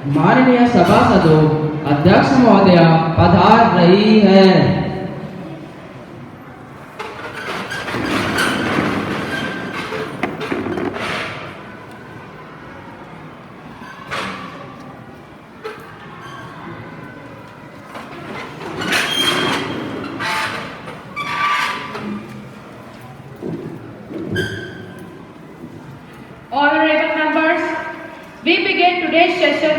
माननीय सभासदों, अध्यक्ष महोदया पधार रही है। Honorable members, we begin today's session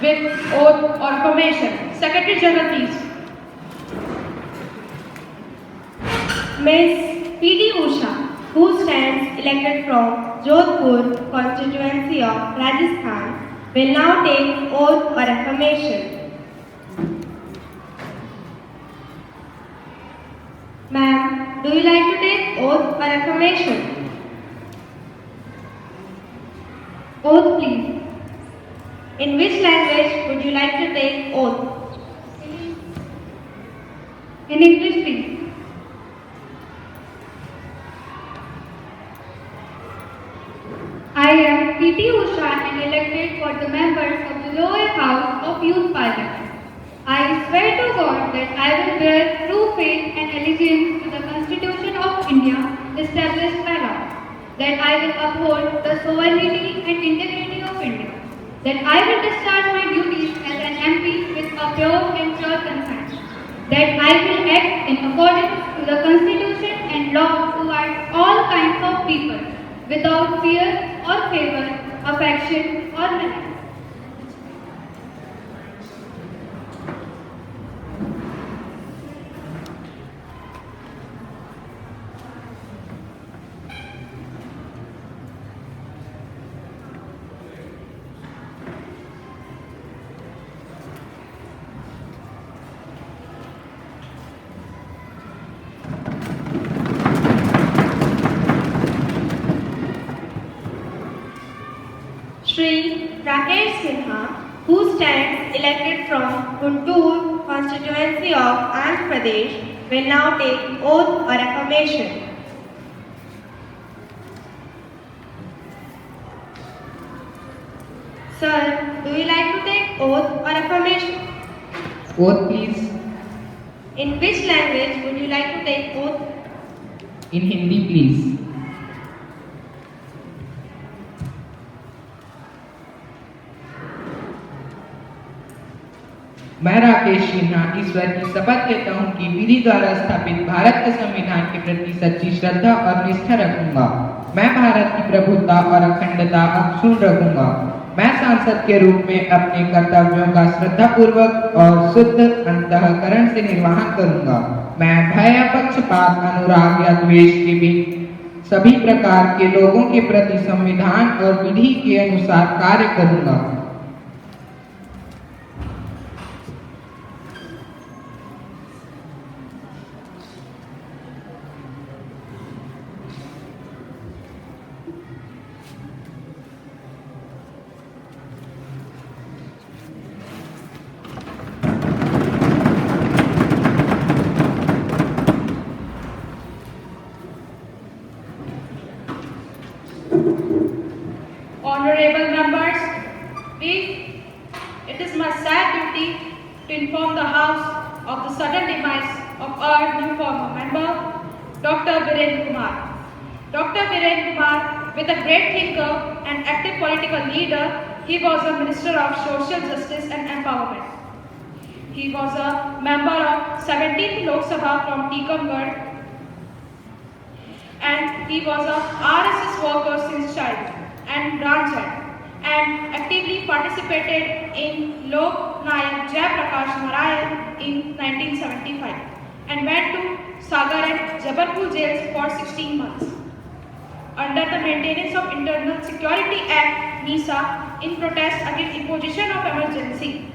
with oath or affirmation. Secretary General, please. Ms. P.T. Usha, who stands elected from Jodhpur constituency of Rajasthan, will now take oath or affirmation. Ma'am, do you like to take oath or affirmation? Oath, please. In which language would you like to take oath? In English, please. I am P.T. Usha and elected for the members of the lower house of Youth Parliament. I swear to God that I will bear true faith and allegiance to the Constitution of India established by law, that I will uphold the sovereignty and integrity of India, that I will discharge my duties as an MP with a pure and sure conscience, that I will act in accordance to the Constitution and law towards all kinds of people, without fear or favor, affection or malice. Shri Rakesh Sinha, who stands elected from Guntur constituency of Andhra Pradesh, will now take oath or affirmation. Sir, do you like to take oath or affirmation? Oath, please. In which language would you like to take oath? In Hindi, please. मैं राकेश सिन्हा ईश्वर की शपथ लेता हूँ कि विधि द्वारा स्थापित भारत के संविधान के प्रति सच्ची श्रद्धा और निष्ठा रखूंगा। मैं भारत की प्रभुता और अखंडता अक्षुण्ण रखूंगा। मैं सांसद के रूप में अपने कर्तव्यों का श्रद्धापूर्वक और शुद्ध अंतःकरण से निर्वहन करूंगा। मैं भय, पक्षपात, अनुराग या द्वेष के बिना सभी प्रकार के लोगों के प्रति संविधान और विधि के अनुसार कार्य करूंगा। Honorable members, it is my sad duty to inform the House of the sudden demise of our new former member, Dr. Virendra Kumar. Dr. Virendra Kumar, with a great thinker and active political leader, he was a Minister of Social Justice and Empowerment. He was a member of 17th Lok Sabha from Tikamgarh, and he was a RSS worker since childhood and branch head, and actively participated in Lok Nayak Jai Prakash Narayan in 1975 and went to Sagar and Jabalpur jails for 16 months. Under the Maintenance of Internal Security Act (NISA) in protest against imposition of emergency.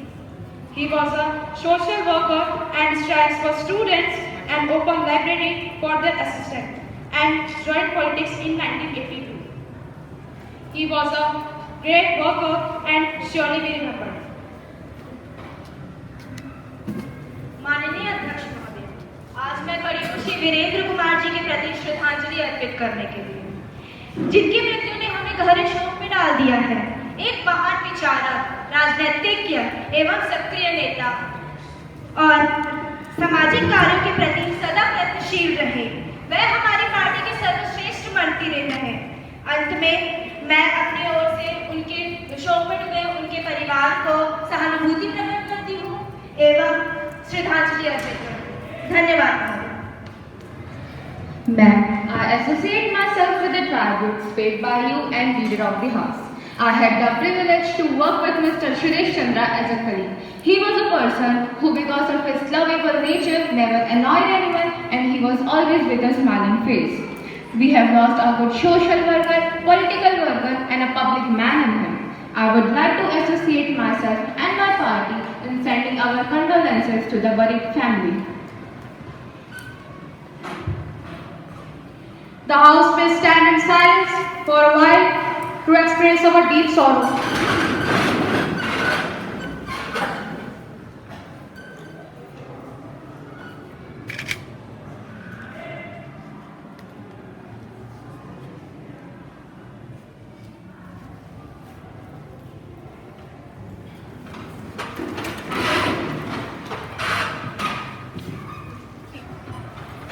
He was a social worker and strikes for students and opened library for their assistants and joined politics in 1982. He was a great worker and surely be remembered. माननीय अध्यक्ष महोदय, आज मैं खड़ी हूँ श्री वीरेंद्र कुमार जी के प्रति श्रद्धांजलि अर्पित करने के लिए, जिनकी मृत्यु ने हमें गहरे शोक में डाल दिया है। एक महान विचारक, राजनीतिज्ञ एवं सक्रिय नेता और सामाजिक कार्यों के प्रति सदा प्रयत्नशील रहे। वह हमारी पार्टी के सर्वश्रेष्ठ मंत्री रहे। अंत में मैं अपनी ओर से उनके शोक में डूबे उनके परिवार को सहानुभूति प्रकट करती हूँ एवं श्रद्धांजलि अर्पित करती हूँ। धन्यवाद। Ma'am, I associate myself with the tributes paid by you and leader of the house. I had the privilege to work with Mr. Suresh Chandra as a colleague. He was a person who, because of his lovable nature, never annoyed anyone, and he was always with a smiling face. We have lost a good social worker, political worker, and a public man in him. I would like to associate myself and my party in sending our condolences to the worried family. The House may stand in silence for a while to express our deep sorrow.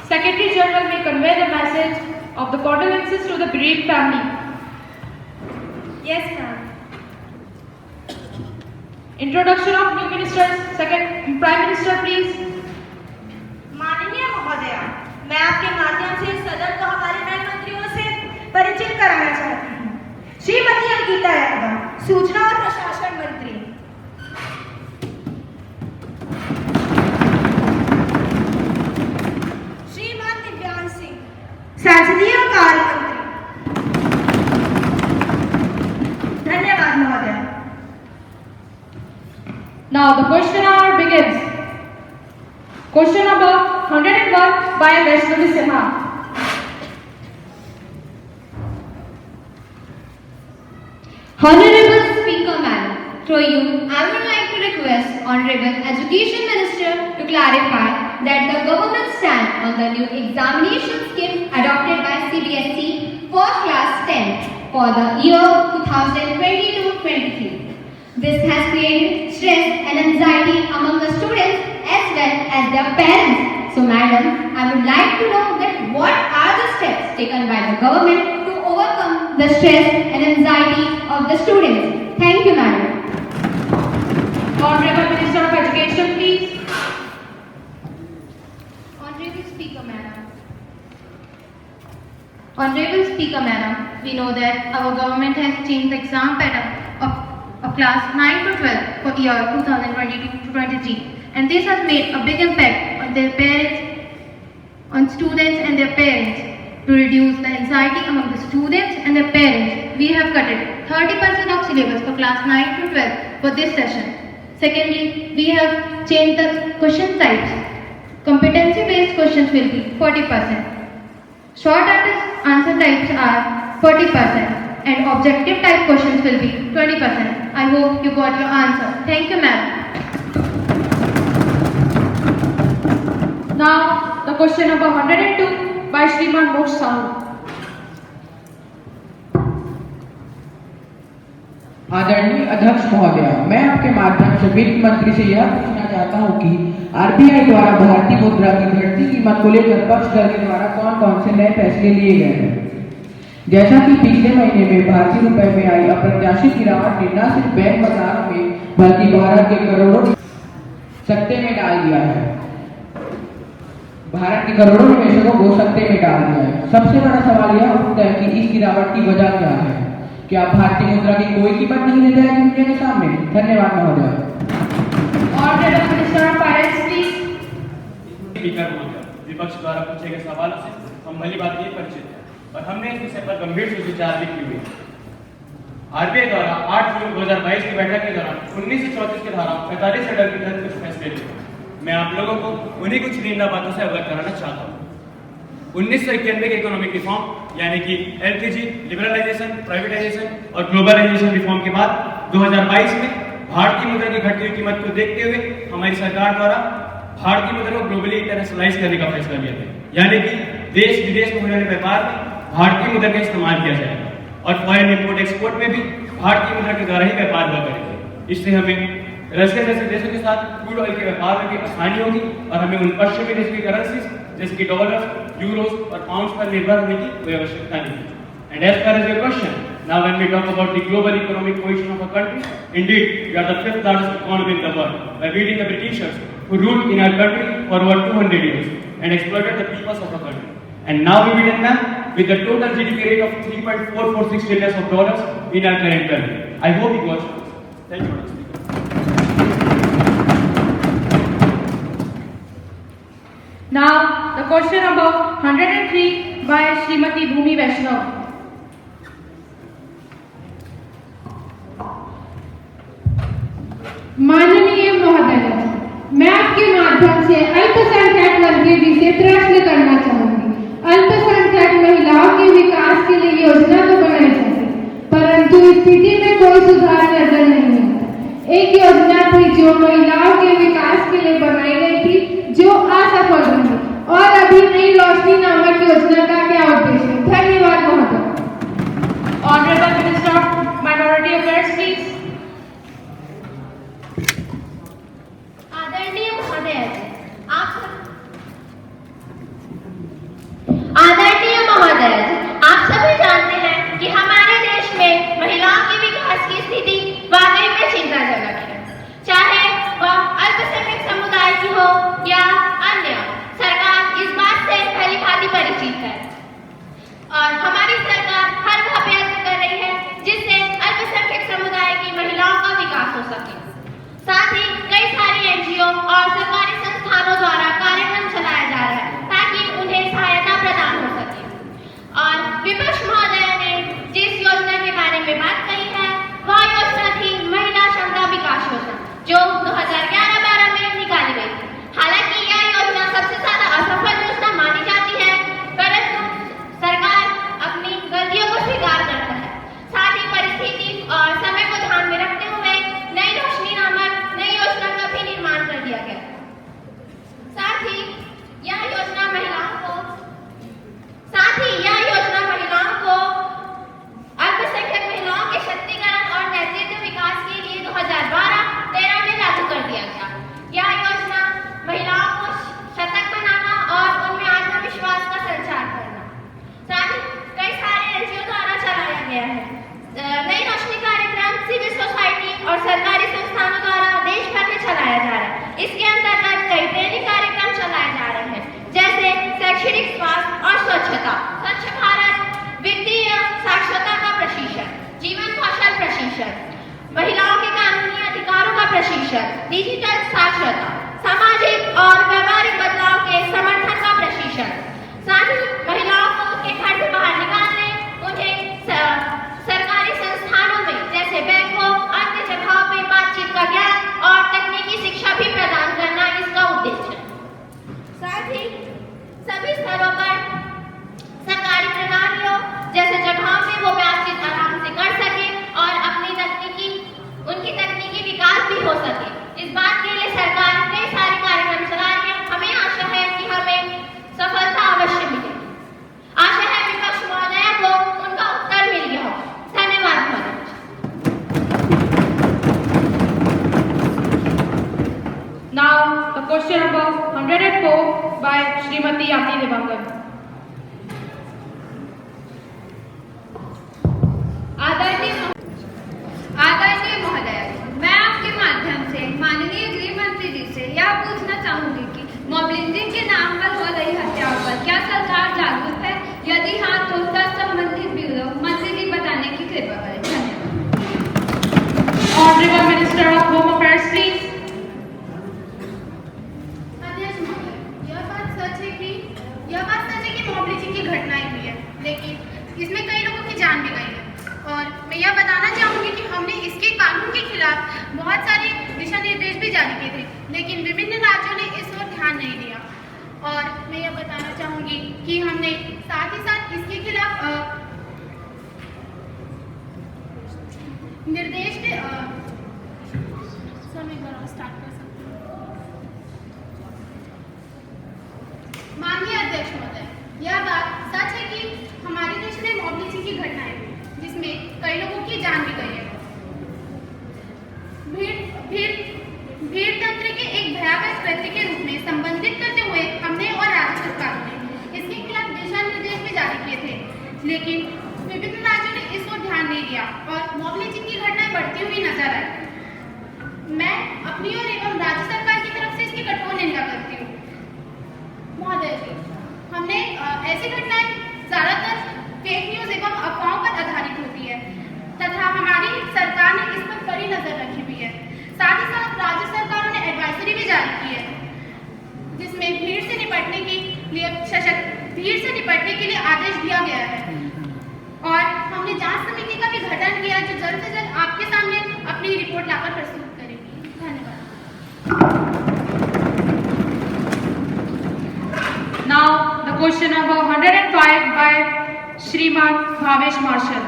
Secretary General may convey the message of the condolences to the bereaved family. Yes, ma'am. Introduction of new ministers. Second, Prime Minister, please. माननीय महोदया, मैं आपके माध्यम से सदन को हमारे नए मंत्रियों से परिचित कराना चाहती हूँ। श्रीमती अंकिता यादव, सूचना और प्रशासन मंत्री। श्रीमान दिव्यांश सिंह, संसदीय कार्य मंत्री। धन्यवाद महोदया। Now the question hour begins. Question number 101 by Vaishnavi Sinha. Honorable Speaker Madam, through you, I would like to request Honorable Education Minister to clarify that the government stand on the new examination scheme adopted by CBSE for class 10 for the year 2022-23. This has created stress and anxiety among the students as well as their parents. So Madam, I would like to know that what are the steps taken by the government to overcome the stress and anxiety of the students. Thank you, Madam. Honorable Minister of Education, please. Honorable Speaker, Madam. Honorable Speaker, Madam, we know that our government has changed the exam pattern of class 9 to 12 for year 2022-23, and this has made a big impact on their parents, on students and their parents. To reduce the anxiety among the students and their parents, we have cut it 30% of syllabus for class 9 to 12 for this session. Secondly, we have changed the question types. Competency-based questions will be 40%. Short answer types are 40%. And objective type questions will be 20%. I hope you got your answer. Thank you, ma'am. Now the question number 102 by Shriman Moksh Sahu. आदरणीय अध्यक्ष महोदय, मैं आपके माध्यम से वित्त मंत्री से यह पूछना चाहता हूं कि आरबीआई द्वारा भारतीय मुद्रा की घटती कीमत को लेकर पक्ष दल के द्वारा कौन-कौन से नए फैसले लिए गए हैं। जैसा कि पिछले महीने में भारतीय रुपए में आई अप्रत्याशित गिरावट ने न सिर्फ बैंक बाजारों में बल्कि भारत के करोड़ों सकते में डाल दिया है। भारत के करोड़ों निवेशकों को सकते में डाल दिया है। सबसे बड़ा सवाल यह उठता है कि इस गिरावट की वजह क्या है। क्या भारतीय मुद्रा की कोई कीमत नहीं रह जाएगी दुनिया के सामने? धन्यवाद महोदय। Honorable Minister of Finance, please. Speaker महोदय, विपक्ष द्वारा पूछे गए सवालों से हम भली बात ये परिचित हैं और हमने इस विषय पर गंभीर से विचार भी की हुई। आरबीआई द्वारा 8 जून 2022 की बैठक के दौरान 1934 की धारा 45 से के तहत कुछ फैसले लिए। मैं आप लोगों को उन्हीं कुछ चुनिंदा बातों से अवगत कराना चाहता हूँ। 1991 के इकोनॉमिक रिफॉर्म यानी कि एलपीजी, लिबरलाइजेशन, प्राइवेटाइजेशन और ग्लोबलाइजेशन रिफॉर्म के बाद 2022 में भारतीय मुद्रा की घटती हुई कीमत को देखते हुए हमारी सरकार द्वारा भारतीय मुद्रा को ग्लोबली इंटरनेशनलाइज करने का फैसला लिया गया, यानी कि देश विदेश में होने वाले व्यापार में भारतीय मुद्रा का इस्तेमाल किया जाएगा और फॉरेन इंपोर्ट एक्सपोर्ट में भी भारतीय मुद्रा के द्वारा ही व्यापार हुआ करेगा। इससे हमें रशिया जैसे देशों के साथ क्रूड ऑयल के व्यापार में भी आसानी होगी और हमें उन पश्चिमी देशों की करेंसीज जैसे कि डॉलर, यूरोस और पाउंड्स पर निर्भर होने की कोई आवश्यकता नहीं है। And as far as your question, now when we talk about the global economic position of a country, indeed we are the 5th largest economy in the world by beating the Britishers who ruled in our country for over 200 years and exploited the peoples of our country. And now we beat them with a total GDP rate of $3.446 trillion in our current value. I hope you watch this. Thank you. Now, the question number 103 by Srimati Bhumi Vaishnav. माननीय महोदय, मैं आपके माध्यम से अल्पसंख्यक मंत्री जी से प्रश्न करना चाहूंगी। अल्पसंख्यक महिलाओं के विकास के लिए योजना तो बनाई जाती, परंतु स्थिति में कोई सुधार नजर नहीं आता। एक योजना थी जो महिलाओं के विकास के लिए बनाई गई थी, जो असफल रही, और अभी नई रोशनी नामक योजना का क्या उद्देश्य है? धन्यवाद महोदय। Honorable Minister of Minority Affairs, please. आदरणीय महोदय, आप सभी जानते हैं कि हमारे देश में महिलाओं के विकास की स्थिति वाकई में चिंताजनक है। चाहे वह अल्पसंख्यक समुदाय की हो या अन्य, सरकार इस बात से भली भांति परिचित है और हमारी सरकार हर वह प्रयत्न कर रही है जिससे अल्पसंख्यक समुदाय की महिलाओं का विकास हो सके। साथ ही कई सारी एनजीओ और सरकारी संस्थानों द्वारा कार्यक्रम चलाया जा रहा है ताकि उन्हें सहायता प्रदान हो सके। और विपक्ष महोदय ने जिस योजना के बारे में बात कही है, वह योजना थी महिला क्षमता विकास योजना, जो 2011-12 में निकाली गई थी। हालांकि यह योजना सबसे ज्यादा असफल योजना मानी जाती है, परंतु सरकार अपनी गलतियों को स्वीकार करता है। साथ ही परिस्थिति और समय को ध्यान में रखते हुए नई रोशनी नामक नई योजना का भी निर्माण कर दिया गया। साथ ही यह योजना महिलाओं को अल्पसंख्यक महिलाओं के शक्तिकरण और नेतृत्व विकास के लिए 2012-13 में लागू कर दिया गया। यह योजना महिलाओं को सशक्त बनाना और उनमें आत्मविश्वास का संचार करना, साथ ही कई सारे एनजीओ द्वारा चलाया गया है। नई रोशनी कार्यक्रम सिविल सोसाइटी और सरकारी संस्थानों द्वारा देश भर में चलाया जा रहा है। इसके अंतर्गत कई ट्रेनिंग कार्यक्रम चलाए जा रहे हैं, जैसे शैक्षणिक स्वास्थ्य और स्वच्छता, स्वच्छ भारत, वित्तीय साक्षरता का प्रशिक्षण, जीवन कौशल प्रशिक्षण, महिलाओं के कानूनी अधिकारों का प्रशिक्षण, डिजिटल साक्षरता, सामाजिक और व्यावहारिक बदलाव के समर्थन का प्रशिक्षण, साथ ही महिलाओं को उनके घर से बाहर निकालने, उन्हें सरकारी संस्थानों में जैसे बैंकों, अन्य जगहों पे बातचीत का ज्ञान और तकनीकी शिक्षा भी प्रदान करना इसका उद्देश्य है। साथ ही सभी स्तरों पर सरकारी प्रणालियों जैसे जगहों पे वो बातचीत आराम से कर सके और उनकी तकनीकी विकास भी हो सके। इस बात के लिए सरकार कई सारे कार्यक्रम चला रही है। हमें आशा है कि हमें सफलता अवश्य मिलेगी। आशा है विपक्ष महोदय को उनका उत्तर मिल गया हो। धन्यवाद महोदय। Now, the question number 104 by Srimati Yamini Divangar. आदरणीय महोदय, मैं आपके माध्यम से माननीय गृह मंत्री जी से यह पूछना चाहूंगी कि मॉबलिंग के नाम पर हो रही हत्याओं पर क्या सरकार जागरूक है? यदि हाँ, तो संबंधित ब्यूरो मंत्री जी बताने की कृपा करें। धन्यवाद। Honorable Minister of Home Affairs, please. यह बात सच है कि मॉबलिंग की घटनाएं हुई है, लेकिन इसमें कई लोगों की जान भी गई है। और मैं यह बताना चाहूंगी कि हमने इसके कानून के खिलाफ बहुत सारे दिशा निर्देश भी जारी किए थे, लेकिन विभिन्न राज्यों ने इस पर ध्यान नहीं दिया। और मैं यह बताना चाहूंगी कि हमने साथ ही साथ इसके खिलाफ निर्देश के स्टार्ट कर सकते हैं। माननीय अध्यक्ष महोदय, यह बात सच है कि हमारे देश में मॉबलिंग की घटनाएं हुई जिसमें कई लोगों की जान भी गई है। मॉब लिंचिंग की घटनाएं बढ़ती हुई नजर आई। मैं अपनी और एवं राज्य सरकार की तरफ से इसकी कठोर निंदा करती हूँ। महोदय जी, हमने ऐसी घटनाएं ज्यादातर फेक न्यूज एवं अफवाहों पर आधारित होती है तथा हमारी सरकार ने इस पर कड़ी नजर रखी हुई है। साथ ही साथ राज्य सरकारों ने एडवाइजरी भी जारी की है जिसमें भीड़ से निपटने के लिए आदेश दिया गया है और हमने जांच समिति का भी गठन किया जो जल्द से जल्द आपके सामने अपनी रिपोर्ट लाकर प्रस्तुत करेगी। धन्यवाद। Now the question number 105 by Shriman Bhavesh Marshall.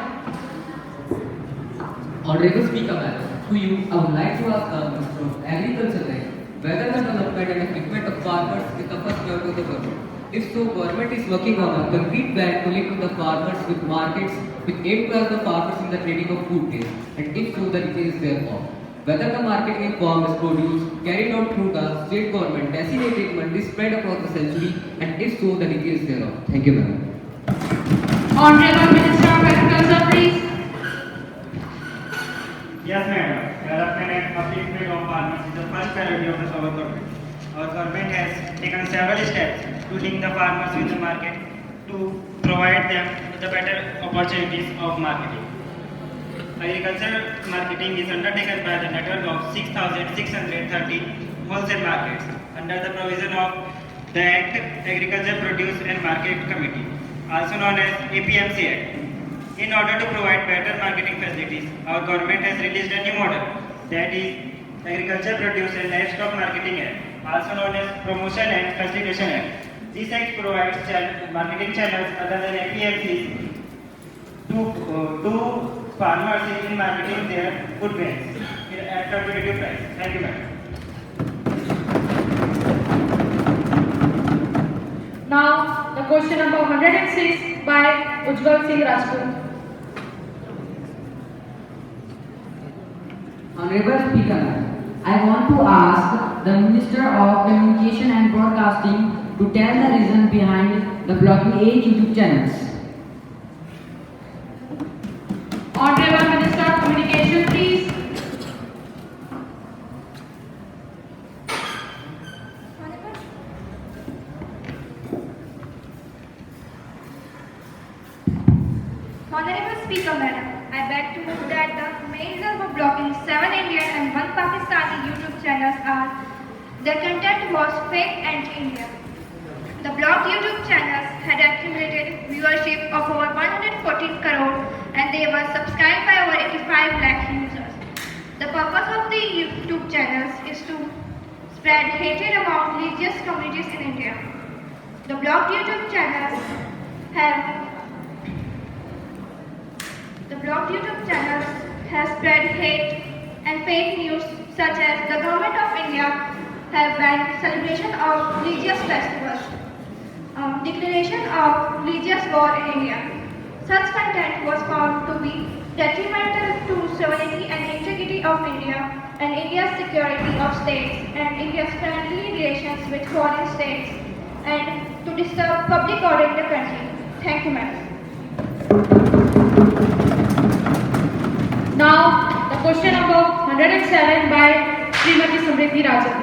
Honorable Speaker Madam, to you I would like to ask the Minister of Agriculture whether the development and equipment of farmers is the first priority of the government. If so, government is working on a concrete plan to link the farmers with markets with aim to help the farmers in the trading of food grains, and if so, the details thereof. Whether the marketing of farmers produce carried out through the state government designated mandis spread across the century, and if so, the details thereof. Thank you, madam. Honorable Minister of Agriculture, please. Yes, madam. Development and upliftment of farmers is the first priority of our government. Our government has taken several steps to link the farmers with the market to provide them with the better opportunities of marketing. Agricultural marketing is undertaken by the network of 6,630 wholesale markets under the provision of the Act Agriculture Produce and Market Committee, also known as APMC Act. In order to provide better marketing facilities, our government has released a new model, that is Agriculture Produce and Livestock Marketing Act, also known as Promotion and Facilitation Act. This Act provides marketing channels other than APMCs to farmers in marketing their food grains at competitive price. Thank you, madam. Now the question number 106 by Ujjwal Singh Rajput. Honorable Speaker, I want to ask the Minister of Communication and Broadcasting to tell the reason behind the blocking 8 YouTube channels. Honorable Minister of Communication, please. Honorable Speaker Madam, I beg to move that the main reason for blocking 7 Indian and 1 Pakistani YouTube channels are their content was fake anti-India. The blocked YouTube channels had accumulated viewership of over 114 crore and they were subscribed by over 85 lakh users. The purpose of the YouTube channels is to spread hatred among religious communities in India. The blocked YouTube channels have spread hate and fake news such as the government of India have banned celebration of religious festivals, declaration of religious war in India. Such content was found to be detrimental to sovereignty and integrity of India and India's security of states and India's friendly relations with foreign states and to disturb public order in the country. Thank you, madam. Now the question number 107 by Srimati Samriddhi Rajan.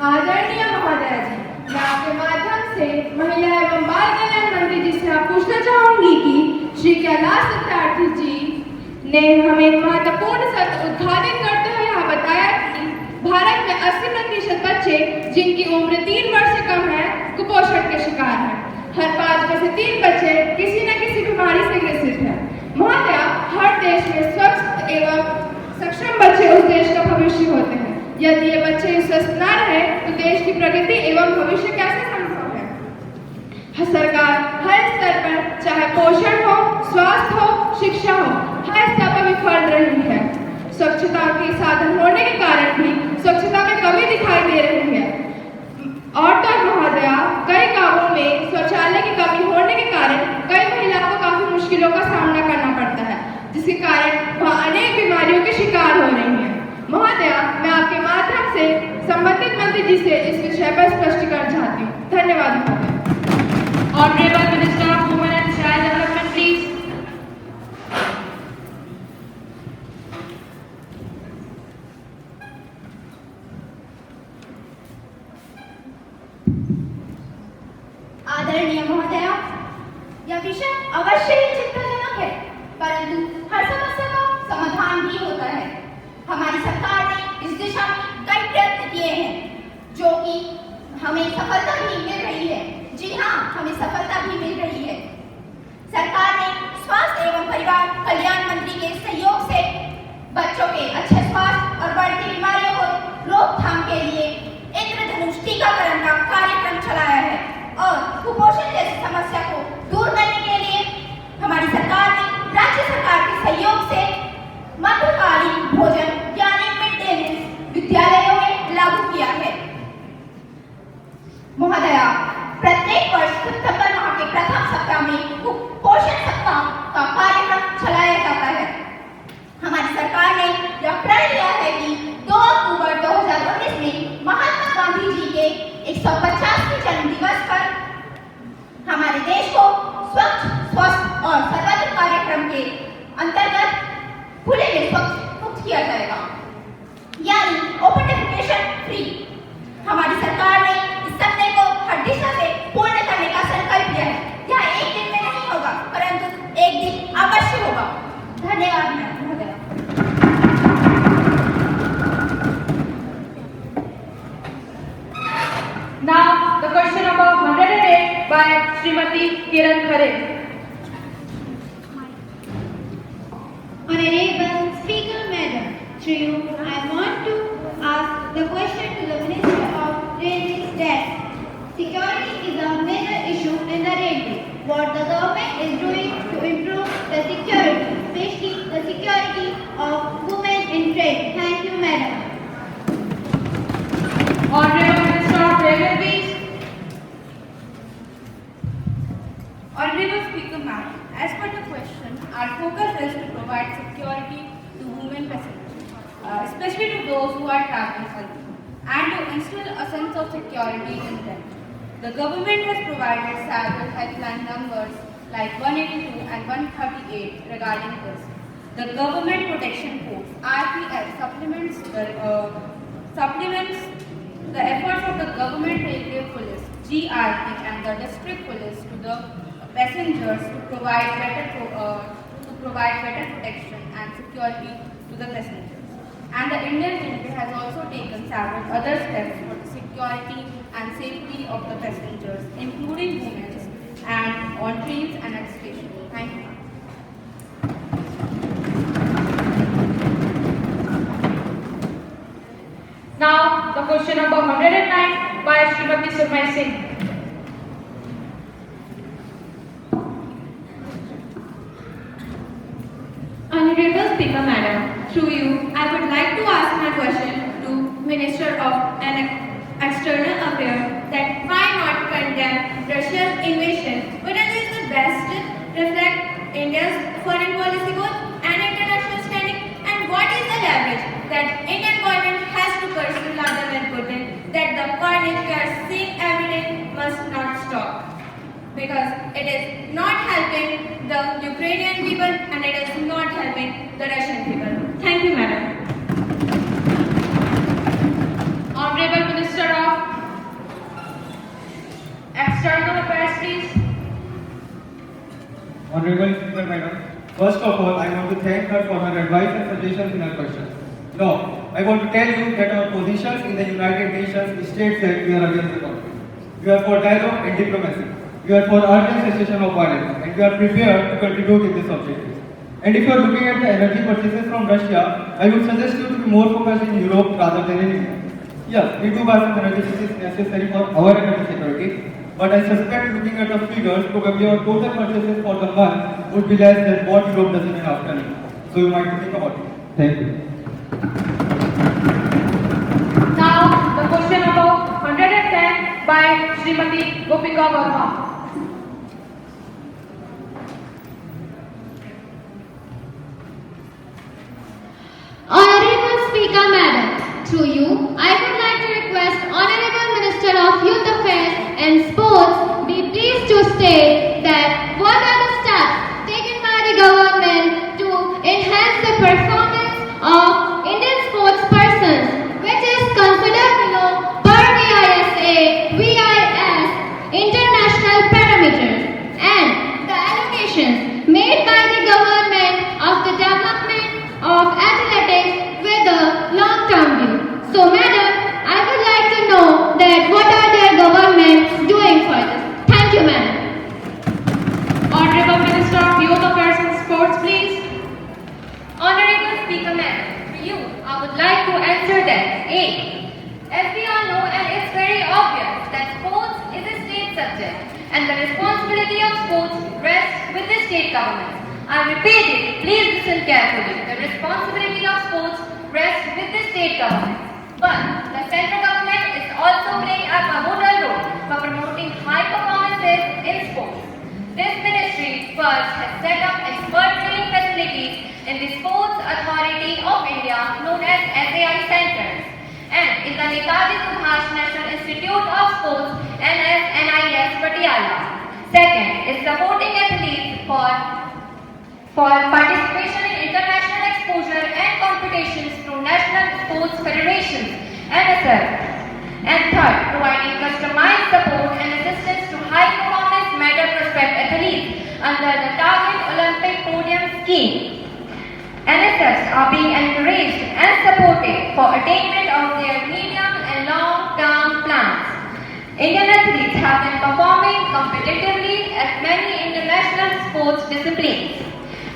आदरणीय महोदय जी, मैं आपके माध्यम से महिला एवं बाल कल्याण मंत्री जी से आप पूछना चाहूंगी कि श्री कैलाश सत्यार्थी जी ने हमें एक महत्वपूर्ण सत्य उद्घाटित करते हुए यहाँ बताया कि भारत में 80% बच्चे जिनकी उम्र 3 वर्ष से कम है कुपोषण के शिकार हैं। हर 5 में से 3 बच्चे किसी न किसी बीमारी से ग्रसित हैं। महोदय, हर देश में स्वस्थ एवं सक्षम बच्चे उस देश का भविष्य होते हैं। यदि ये बच्चे स्वस्थ न रहे तो देश की प्रगति एवं भविष्य कैसे संभव है? सरकार हर स्तर पर चाहे पोषण हो, स्वास्थ्य हो, शिक्षा हो, हर स्तर पर विफल रही है। स्वच्छता के साधन होने के कारण भी स्वच्छता में कमी दिखाई दे रही है। और तो महोदया, कई गांवों में शौचालय की कमी होने के कारण कई महिलाओं को काफी मुश्किलों का सामना करना पड़ता है, जिसके कारण वह अनेक बीमारियों के शिकार हो रही है। महोदया, मैं आपके माध्यम से संबंधित मंत्री जी से इस विषय पर स्पष्टीकरण चाहती हूँ। धन्यवाद महोदय। आदरणीय महोदया, यह विषय अवश्य ही चिंताजनक है, परंतु हर समस्या का समाधान भी होता है। हमारी सरकार ने इस दिशा में कई प्रयत्न किए हैं, जो कि हमें सफलता भी मिल रही है। जी हाँ, हमें सफलता भी मिल रही है। सरकार ने स्वास्थ्य एवं परिवार कल्याण मंत्री के सहयोग से बच्चों के अच्छे स्वास्थ्य और बढ़ती बीमारियों को रोकथाम के लिए इंद्रधनुष टीकाकरण का कार्यक्रम चलाया है और कुपोषण जैसी समस्या को दूर करने के लिए हमारी सरकार ने राज्य सरकार के सहयोग से मध्यकालीन भोजन यानी मिड डे मील विद्यालयों में लागू किया है। महोदया, प्रत्येक वर्ष सितंबर माह के प्रथम सप्ताह में कुपोषण सप्ताह का कार्यक्रम चलाया जाता है। हमारी सरकार ने यह प्रण लिया है कि 2 अक्टूबर 2019 में महात्मा गांधी जी के 150वें जन्म दिवस पर हमारे देश को स्वच्छ, स्वस्थ और सर्वत्र कार्यक्रम के अंतर्गत खुले में स्वच्छ मुक्त किया जाएगा, यानी ओपन डेफिकेशन फ्री। हमारी सरकार ने इस सपने को हर दिशा से पूर्ण करने का संकल्प लिया है। यह एक दिन में नहीं होगा, परंतु एक दिन अवश्य होगा। धन्यवाद महोदया। Now, the question number 108 by Srimati Kiran Khare. Honorable Speaker Madam, through you, I want to ask the question to the Minister of Railways that security is a major issue in the railway. What the government is doing to improve the security, especially the security of women in train. Thank you, Madam. Honorable Minister of Railways, please. Honorable Speaker Madam, as per the question, our focus is to provide security to women passengers, especially to those who are traveling alone, and to instill a sense of security in them. The government has provided several helpline numbers like 182 and 138 regarding this. The Government Protection Force (RPF) supplements the efforts of the Government Railway Police (GRP) and the District Police to the passengers to provide better protection and security to the passengers. And the Indian Railway has also taken several other steps for the security and safety of the passengers, including women, and on trains and at stations. Thank you. Now, the question number 109 by Srimati Surmai Singh. Honorable Speaker Madam, through you, I would like to ask my question to Minister of External Affairs that why not condemn Russia's invasion? Wouldn't it the best reflect India's foreign policy goals and international standing? And what is the leverage that Indian government has to pursue Vladimir Putin that the carnage we are seeing every day must not stop? Because it is not helping the Ukrainian people and it is not helping the Russian people. Thank you, Madam. Honorable Minister of External Affairs, please. Honorable Speaker Madam, first of all, I want to thank her for her advice and suggestions in her question. Now, I want to tell you that our positions in the United Nations states that we are against the conflict. We are for dialogue and diplomacy. We are for urgent cessation of violence, and we are prepared to contribute in this objective. And if you are looking at the energy purchases from Russia, I would suggest you to be more focused in Europe rather than in India. Yes, we do buy some energy which is necessary for our energy security, but I suspect looking at the figures, probably our total purchases for the month would be less than what Europe does in an afternoon. So you might think about it. Thank you. Now, the question number 110 by Srimati Gopika Verma. Honorable Speaker Madam, through you, I would like to request Honorable Minister of Youth Affairs and Sports be pleased to state that what are the steps taken by the government to enhance the performance of Indian sports persons, which is considered below per VISA, VIS, International Para students. 8. As we all know, and it's very obvious that sports is a state subject and the responsibility of sports rests with the state government. I repeat it, please listen carefully. The responsibility of sports rests with the state government. But the central government is also playing a pivotal role for promoting high performances in sports. This ministry first has set up expert training facilities in the Sports Authority of India known as SAI centers and in the Netaji Subhash National Institute of Sports NIS Patiala. Second is supporting athletes for participation in international exposure and competitions through National Sports Federations NSF. And third, providing customized support and assistance to high performance medal prospect athletes under the Target Olympic Podium Scheme. NSFs are being encouraged and supported for attainment of their medium and long-term plans. Indian athletes have been performing competitively at many international sports disciplines.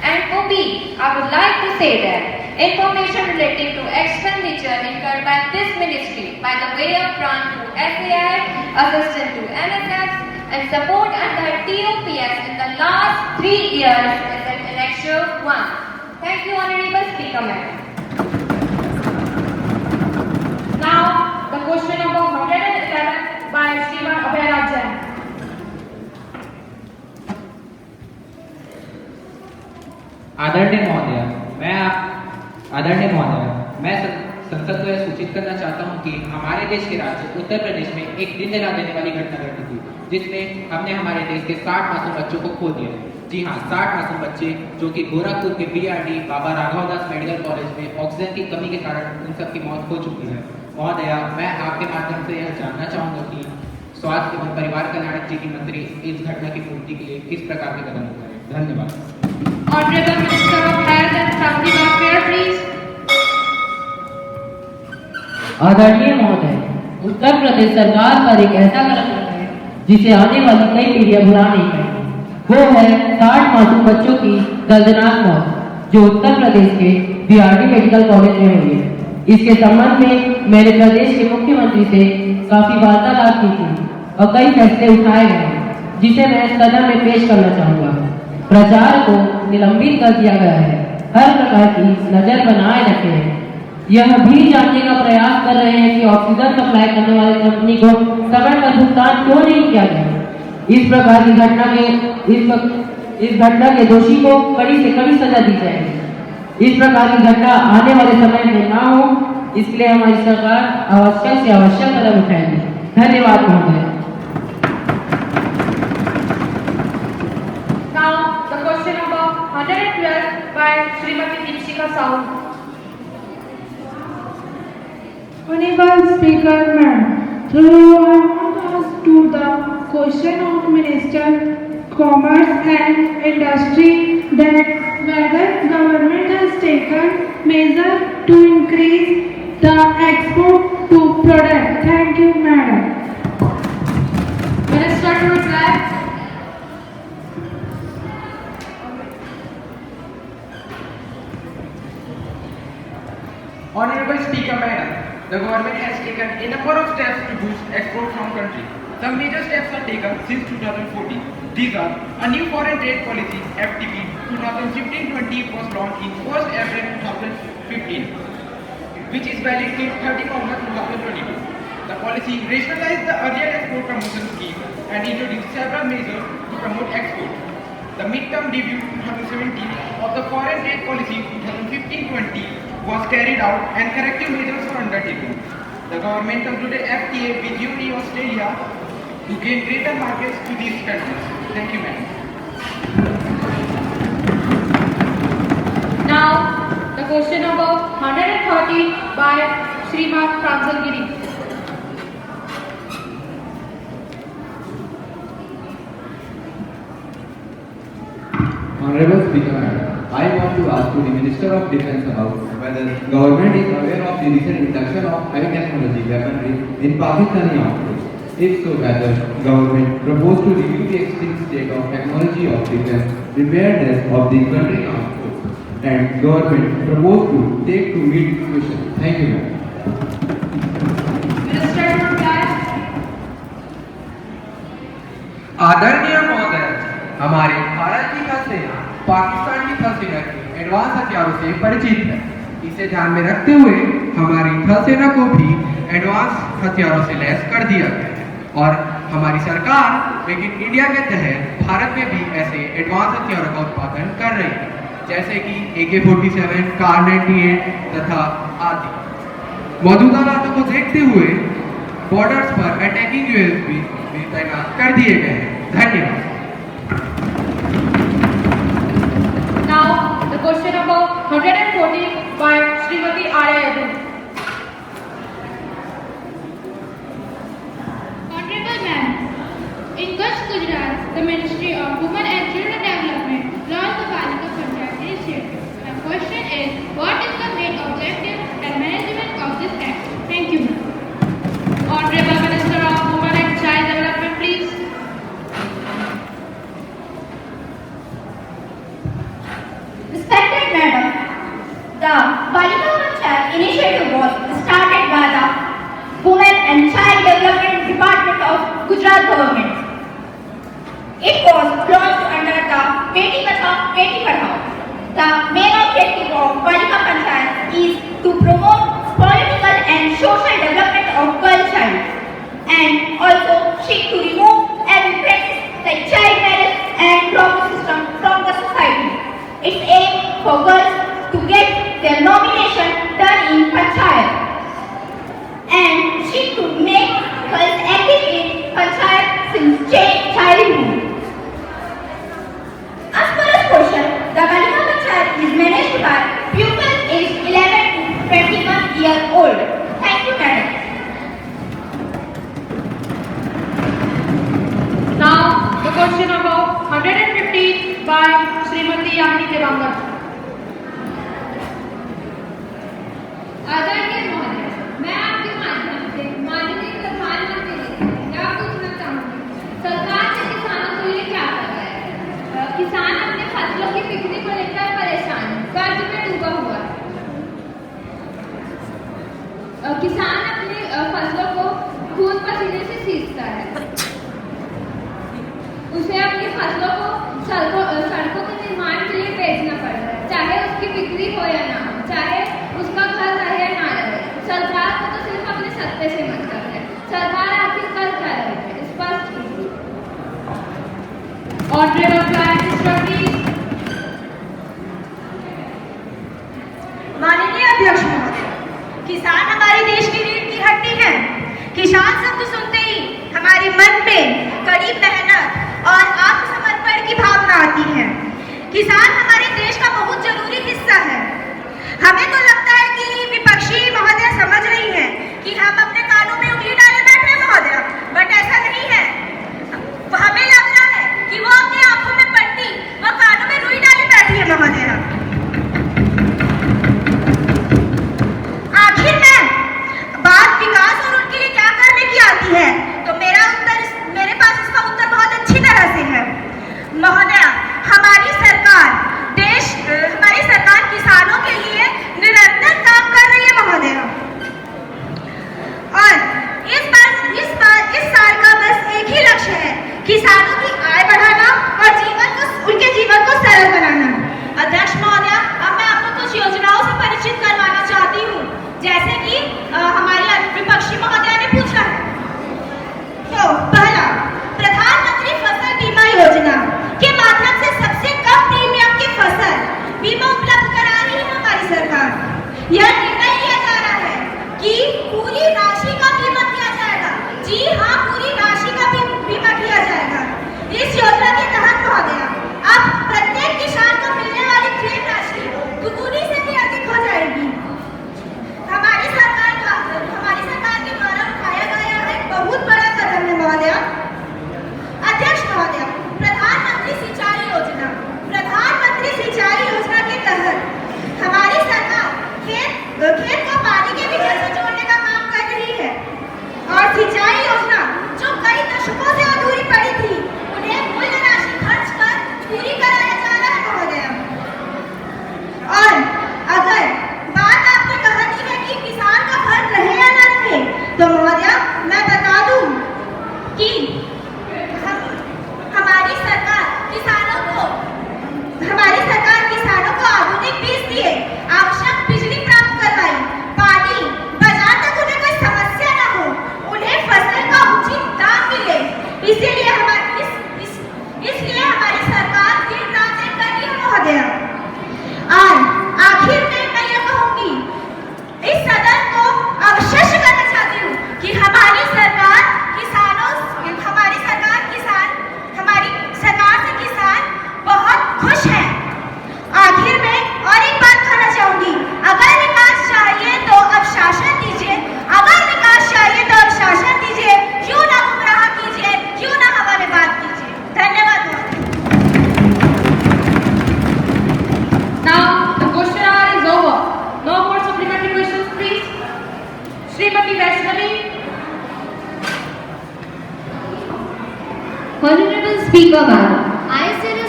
And for me, I would like to say that information relating to expenditure incurred by this ministry by the way of grant to SAI, assistance to NSF, and support under TOPS in the last 3 years is an annexure 1. Thank you, Honorable Speaker, Madam. Now, the question number 111 by Sriman Abhay Rajan. आदरणीय महोदय, मैं संसद को यह सूचित करना चाहता हूं कि हमारे देश के राज्य उत्तर प्रदेश में एक दिन जला देने वाली घटना घटी थी, जिसमें हमने हमारे देश के 60 मासूम बच्चों को खो दिया। जी हाँ, 60 मासूम बच्चे जो कि गोरखपुर के BRD बाबा राघव दास मेडिकल कॉलेज में ऑक्सीजन की कमी के कारण उन सब की मौत हो चुकी है। महोदया, मैं आपके माध्यम से यह जानना चाहूंगा कि स्वास्थ्य एवं परिवार कल्याण जी की मंत्री इस घटना की पूर्ति के लिए किस प्रकार के कदम उठाए। धन्यवाद। Honorable Minister of Health and Family Welfare, please. आदरणीय महोदय, उत्तर प्रदेश सरकार पर एक ऐसा कदम है जिसे आने वाली कई पीढ़ियां भुला नहीं पाएंगी। वो है 60 मासूम बच्चों की दर्दनाक मौत जो उत्तर प्रदेश के BRD मेडिकल कॉलेज में हुई है। इसके संबंध में मैंने प्रदेश के मुख्यमंत्री से काफी वार्तालाप की थी और कई फैसले उठाए गए जिसे मैं सदन में पेश करना चाहूंगा। प्रचार को निलंबित कर दिया गया है, हर प्रकार की नजर बनाए रखे हैं। यह भी जानने का प्रयास कर रहे हैं कि ऑक्सीजन सप्लाई करने वाली कंपनी को समय पर भुगतान क्यों नहीं किया गया। इस प्रकार की घटना के दोषी को कड़ी से कड़ी सजा दी जाएगी। इस प्रकार की घटना आने वाले समय में ना हो, इसलिए हमारी सरकार आवश्यक से आवश्यक कदम उठाएगी। धन्यवाद महोदय। Now, the question number 112 by Srimati Deepshika Sahu. Honorable Speaker, Madam, through you I want to ask to the question of Minister Commerce and Industry that whether government has taken measure to increase the export to product. Thank you, Madam. Minister to reply. Honorable Speaker, Madam, the government has taken a number of steps to boost export from country. Some major steps are taken since 2014. These are a new foreign trade policy (FTP) 2015-20 was launched in 1st April 2015, which is valid till 30 August 2022. The policy rationalized the earlier export promotion scheme and introduced several measures to promote export. The midterm review 2017 of the foreign trade policy 2015-20 was carried out and corrective measures were undertaken. The government concluded FTA with UAE Australia to gain greater markets to these countries. Thank you, ma'am. Now, the question number 130 by Sriman Pranjal Giri. Honorable Speaker, Madam, I want to ask to the Minister of Defence about whether government is aware of the recent induction of high technology weaponry in Pakistani armed forces. If so, whether government proposed to review the existing state of technology of defence preparedness of the country armed forces, and government proposed to take to meet this question. Thank you, ma'am. आदरणीय महोदय, हमारे भारत की थल सेना पाकिस्तान की थल सेना के एडवांस हथियारों से परिचित है। इसे ध्यान में रखते हुए हमारी थल सेना को भी एडवांस हथियारों से लैस कर दिया गया है और हमारी सरकार मेक इन इंडिया के तहत भारत में भी ऐसे एडवांस हथियारों का उत्पादन कर रही है, जैसे कि AK-47, कार 98 तथा आदि। मौजूदा हालातों को देखते हुए बॉर्डर्स पर अटैकिंग यूएस भी तैनात कर दिए गए हैं। धन्यवाद। Now, the question number 114 by Srimati Arya Yadu. Honorable Ma'am, in Kutch, Gujarat, the Ministry of Women and Children Development launched the Balika Panchayat initiative. My question is, what is the main objective and management of this act? Thank you. Honorable Minister of Women and Child Development, please. Respected Madam, the Balika Panchayat initiative was started by the Women and Child Development Department of Gujarat government. It was launched under the Beti Bachao, Beti Padhao. The main objective of Balika Panchayat is to promote political and social development of girl child and also seek to remove every practice like child marriage and drop system from the society. Its aim for girls to get their nomination done in Panchayat and seek to make girls active in Panchayat since childhood. As per this question, the Balika Panchayat is managed by pupils aged 11 to 21 years old. Thank you, madam. Now, the question number 115 by Srimati Yamini Devangar. आदरणीय महोदय, मैं आपके माध्यम से माननीय प्रधानमंत्री से क्या पूछना चाहूँगी। सरकार ने किसानों के लिए क्या कर रहा है? किसान अपने फसलों की बिक्री को लेकर परेशान है, कर्ज में डूबा हुआ है। किसान अपनी फसलों को खून पसीने से सींचता है। उसे अपनी फसलों को सड़कों के निर्माण के लिए बेचना पड़ रहा है, चाहे उसकी बिक्री हो या ना हो, चाहे उसका घर रहे या ना रहे। सरकार को तो सिर्फ अपने सत्ते से मतलब है। सरकार आखिर कर क्या रही है? स्पष्ट कीजिए। Honorable Prime Minister, please. माननीय अध्यक्ष महोदय, किसान हमारे देश की रीढ़ की हड्डी है। किसान शब्द सुनते ही हमारे मन में कड़ी मेहनत और आत्मसमर्पण की भावना आती है। किसान हमारे देश का बहुत जरूरी हिस्सा है। हमें तो लगता है कि विपक्षी महोदय समझ रही हैं कि हम अपने कानों में उंगली डाले बैठे हैं महोदय, बट ऐसा नहीं है। हमें लग रहा है कि वो अपनी आंखों में पट्टी व कानों में रुई डाले बैठी है महोदय। आखिर में बात विकास और उनके लिए क्या करने की आती है, तो मेरे पास इसका उत्तर बहुत अच्छी तरह से है महोदय। हमारी सरकार किसानों के लिए निरंतर काम कर रही है महोदय।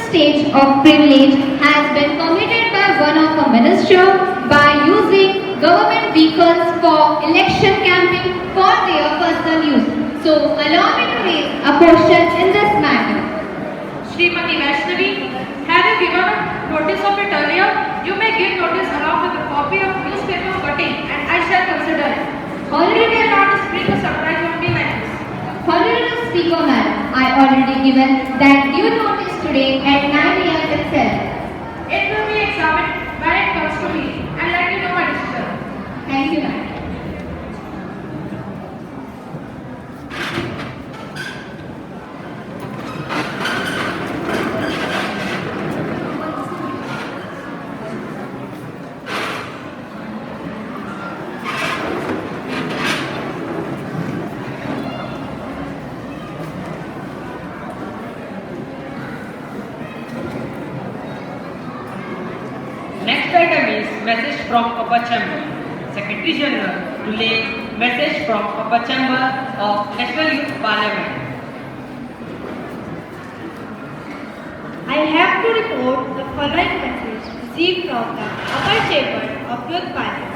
stage of privilege has been committed by one of the minister by using government vehicles for election campaign for their personal use. So allow me to raise a question in this matter. Srimati Vaishnavi, have you given a notice of it earlier? You may give notice along with a copy of newspaper cutting and I shall consider it. Already will not bring a surprise on me like this. Honorable Speaker Madam, I already given that due notice today at 9 a.m. itself. It will be examined when it comes to me and let you know my decision. Thank you, madam. Next item is message from Upper Chamber. Secretary General to lay message from Upper Chamber of National Youth Parliament. I have to report the following message received from the Upper Chamber of Youth Parliament.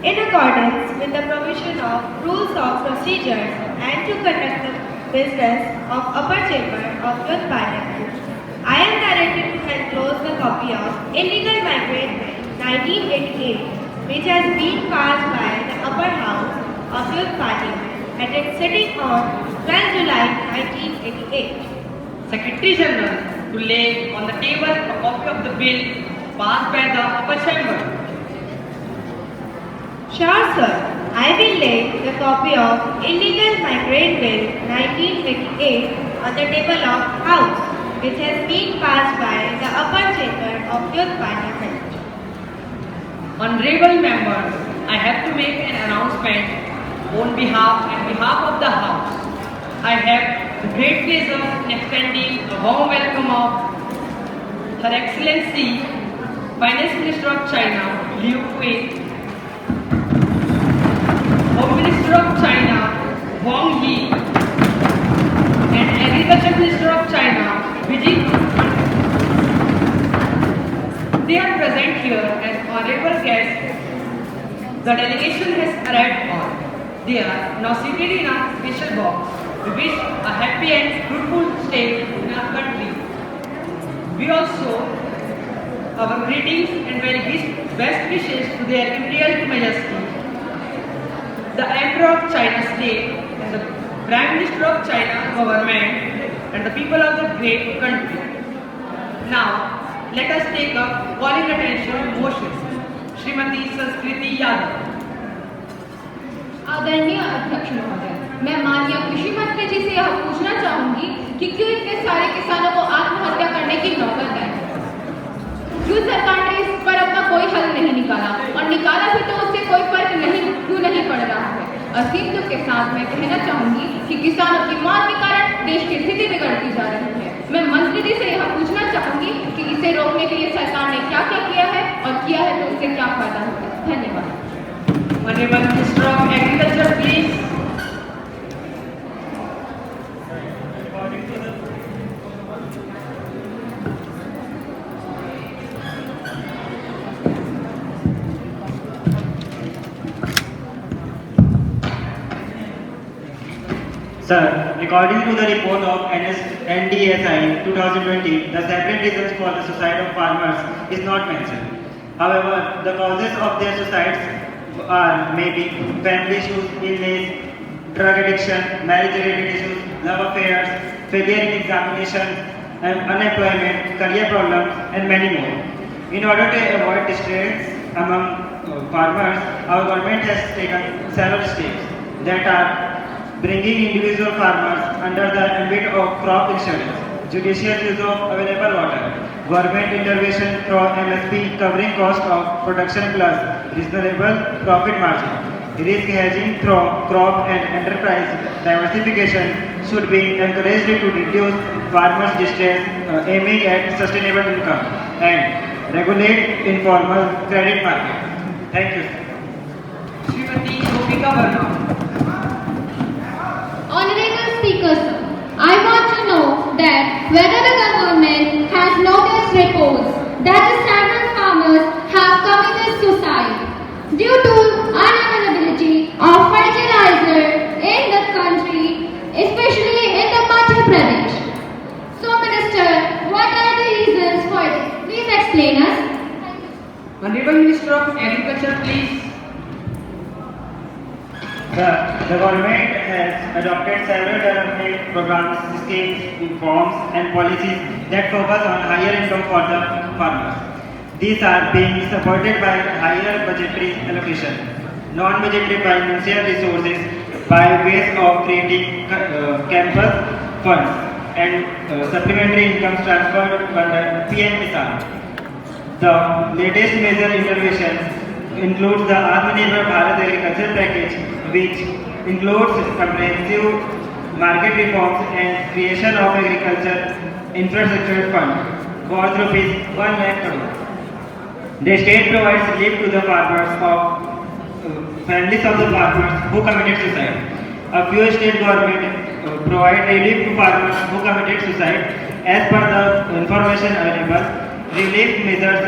In accordance with the provision of rules of procedures and to conduct the business of Upper Chamber of Youth Parliament, I am directed to enclose the copy of Illegal Migrant Bill 1988, which has been passed by the Upper House of Youth Parliament at its sitting on 12 July 1988. Secretary General to lay on the table a copy of the bill passed by the Upper Chamber. Sure, sir. I will lay the copy of Illegal Migrant Bill 1988 on the table of House, which has been passed by the Upper Chamber of Youth Parliament. Honorable members, I have to make an announcement on behalf of the House. I have the great pleasure in extending a warm welcome of Her Excellency Finance Minister of China, Liu Hui, Home Minister of China, Wang Yi, and Agriculture Minister of China, Vijay. They are present here as honorable guests. The delegation has arrived on. They are now seated in a special box. We wish a happy and fruitful stay in our country. We also our greetings and very best wishes to their Imperial Majesty, the Emperor of China State, and the Prime Minister of China Government, and the people of the great country. Now, let us take up calling attention motions. Srimati Sanskriti Yadav. आदरणीय अध्यक्ष महोदय, मैं माननीय कृषि मंत्री जी से यह पूछना चाहूंगी कि क्यों इतने सारे किसानों को आत्महत्या करने की नौबत आई? क्यों सरकार ने इस पर अपना कोई हल नहीं निकाला और निकाला भी तो उससे कोई फर्क क्यों नहीं पड़ रहा है? असीम दुख के साथ मैं कहना चाहूंगी कि किसानों की मौत के कारण देश की स्थिति बिगड़ती जा रही है। मैं मंत्री जी से यह पूछना चाहूंगी कि इसे रोकने के लिए सरकार ने क्या क्या किया है और किया है तो उससे क्या फायदा होगा? धन्यवाद। Honorable Minister of Agriculture, please. Sir, according to the report of NDSI 2020, the separate reasons for the suicide of farmers is not mentioned. However, the causes of their suicides are maybe family issues, illness, drug addiction, marriage-related issues, love affairs, failure in examinations, and unemployment, career problems, and many more. In order to avoid distress among farmers, our government has taken several steps that are bringing individual farmers under the ambit of crop insurance, judicious use of available water, government intervention through MSP covering cost of production plus reasonable profit margin, risk hedging through crop and enterprise diversification should be encouraged to reduce farmers' distress, aiming at sustainable income, and regulate informal credit market. Thank you. Srimati Gopika Verma. Honorable Speaker, sir, I want to know that whether the government that the salmon farmers have committed suicide due to unavailability of fertilizer in the country, especially in the Madhya Pradesh. So, Minister, what are the reasons for this? Please explain us. Honorable Minister of Agriculture, please. The government has adopted several development programs, schemes, reforms and policies that focus on higher income for the farmers. These are being supported by higher budgetary allocation, non-budgetary financial resources by ways of creating campus funds and supplementary income transferred under PM Kisan. The latest major interventions includes the Atmanirbhar Bharat Agriculture Package, which includes comprehensive market reforms and creation of agriculture infrastructure fund worth rupees 1 lakh crore. The state provides relief to the farmers of families of the farmers who committed suicide. A few state government provide relief to farmers who committed suicide. As per the information available, relief measures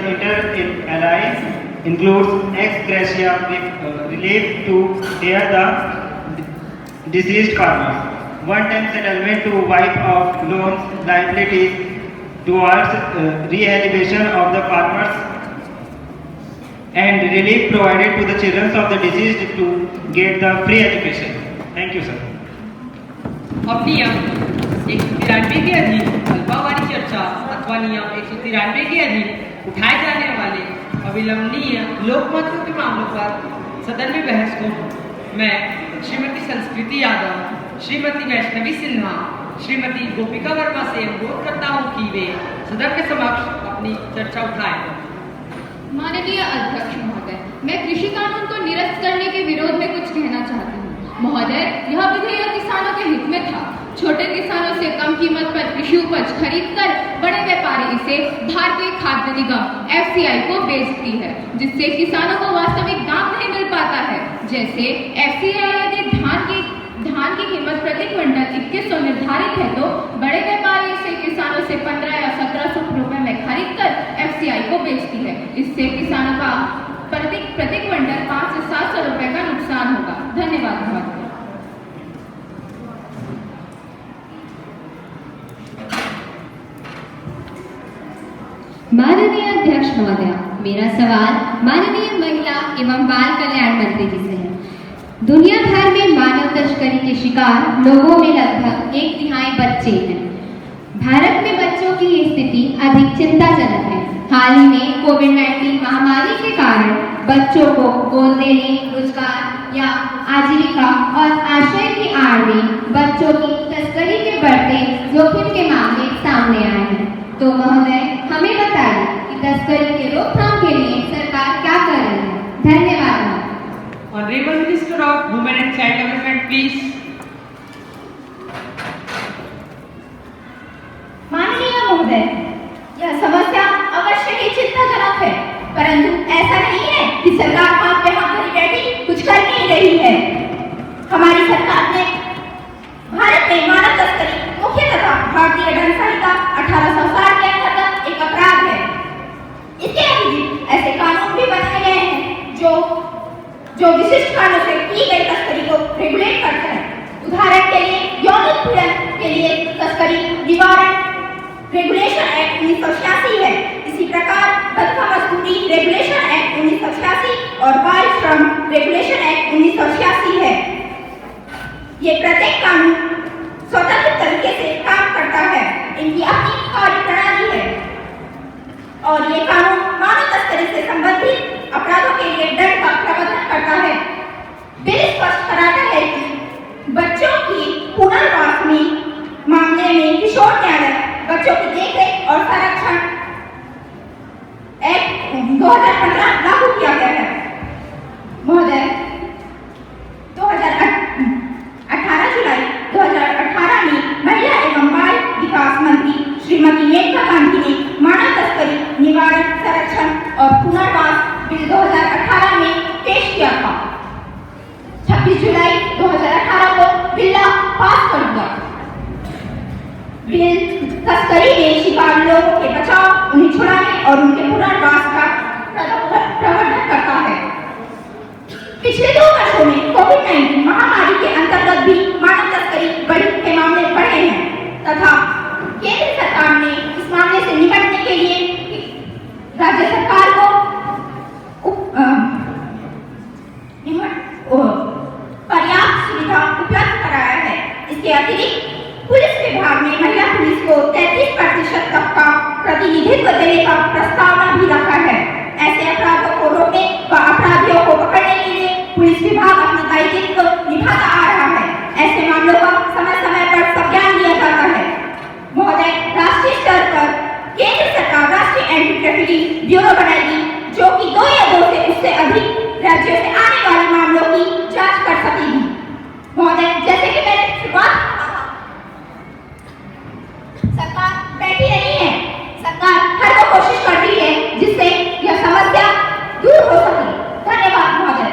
includes ex gratia relief to the deceased farmers, one-time settlement to wipe off loans, liabilities towards rehabilitation of the farmers, and relief provided to the children of the deceased to get the free education. Thank you, sir. अब नियम 193 के अधीन अल्पावधि चर्चा अथवा नियम 193 के अधीन उठाए जाने वाले अविलंबनीय लोकमतों के मामलों पर सदन में बहस को मैं श्रीमती संस्कृति यादव, श्रीमती वैष्णवी सिन्हा, श्रीमती गोपिका वर्मा से अनुरोध करता हूं कि वे सदन के समक्ष अपनी चर्चा उठाएं। माननीय अध्यक्ष महोदय, मैं कृषि कानून को निरस्त करने के विरोध में कुछ कहना चाहती हूँ। महोदय, यह विधेयक किसानों के हित में था। छोटे किसानों से कम कीमत पर कृषि उपज खरीदकर बड़े व्यापारी इसे भारतीय खाद्य निगम FCI को बेचती है, जिससे किसानों को वास्तविक दाम नहीं मिल पाता है। जैसे FCI यदि धान की कीमत प्रति क्विंटल 2100 निर्धारित है, तो बड़े व्यापारी इसे किसानों से 15 या 1700 रुपए में खरीदकर FCI को बेचती है। इससे किसानों का प्रति क्विंटल 500 से 700 रुपए का नुकसान होगा। धन्यवाद महोदय। माननीय अध्यक्ष महोदय, मेरा सवाल माननीय महिला एवं बाल कल्याण मंत्री जी से है। दुनिया भर में मानव तस्करी के शिकार लोगों में लगभग 1/3 बच्चे हैं। भारत में बच्चों की ये स्थिति अधिक चिंताजनक है। हाल ही में कोविड-19 महामारी के कारण बच्चों को गोद देने, रोजगार या आजीविका और आश्रय की आड़ में बच्चों की तस्करी के बढ़ते जोखिम के मामले सामने आए हैं। तो महोदय, हमें बताइए कि तस्करी के रोकथाम के लिए सरकार क्या कर रही है। धन्यवाद। Honorable Minister of Women and Child Development, please. माननीय महोदय, यह समस्या अवश्य ही चिंताजनक है, परंतु ऐसा नहीं है कि सरकार हाथ पे हाथ धरी बैठी कुछ कर नहीं रही है। हमारी सरकार ने भारत में मानव तस्करी मुख्यतः भारतीय दंड संहिता 1860 के अंतर्गत एक अपराध है। इसके अधीन ऐसे कानून भी बनाए गए हैं जो विशिष्ट कारणों से की गई तस्करी को रेगुलेट करता है। उदाहरण के लिए यौन उत्पीड़न के लिए तस्करी निवारण रेगुलेशन एक्ट 1986 है। इसी प्रकार बंधुआ मजदूरी रेगुलेशन एक्ट 1986 और बाल श्रम रेगुलेशन एक्ट 1986 है। ये प्रत्येक कानून स्वतंत्र तरीके से काम करता है, इनकी अपनी कार्यप्रणाली है और ये कानून मानव तस्करी से संबंधित अपराधों के लिए दंड का प्रावधान करता है। बिल स्पष्ट कराता है कि बच्चों की पुनर्वास में मामले में किशोर न्यायालय बच्चों की देखरेख और संरक्षण एक्ट 2015 लागू किया गया है। महोदय, 18 जुलाई 2018 में महिला एवं बाल विकास मंत्री श्रीमती मेनका गांधी ने मानव तस्करी निवारण, संरक्षण और पुनर्वास बिल 2018 में पेश किया था। 26 जुलाई 2018 को बिल पास कर दिया। बिल तस्करी में शिकार लोगों के बचाव, उन्हें छुड़ाने और उनके पुनर्वास का प्रवर्धन करता है। पिछले 2 वर्षों में कोविड-19 महामारी के अंतर्गत भी मानव तस्करी के मामले बढ़े हैं तथा केंद्र सरकार ने इस मामले से निपटने के लिए राज्य सरकार को पर्याप्त सुविधा उपलब्ध कराया है। इसके अतिरिक्त पुलिस विभाग ने महिला पुलिस को 33% तक का प्रतिनिधित्व देने का प्रस्तावना भी रखा है। ऐसे अपराधों को रोकने व अपराधियों को पकड़ने के लिए पुलिस विभाग अपना दायित्व निभाता आ रहा है। ऐसे मामलों का समय समय पर संज्ञान लिया जाता है। महोदय, राष्ट्रीय स्तर पर केंद्र सरकार राष्ट्रीय एंटी ट्रैफिकिंग ब्यूरो बनाएगी जो कि 2 या 2 से उससे अधिक राज्यों से आने वाले मामलों की जांच कर सकेगी। महोदय, जैसे कि मैंने शुरुआत में कहा, सरकार बैठी नहीं है। सरकार हर वो कोशिश कर रही है जिससे यह समस्या दूर हो सके। धन्यवाद महोदय।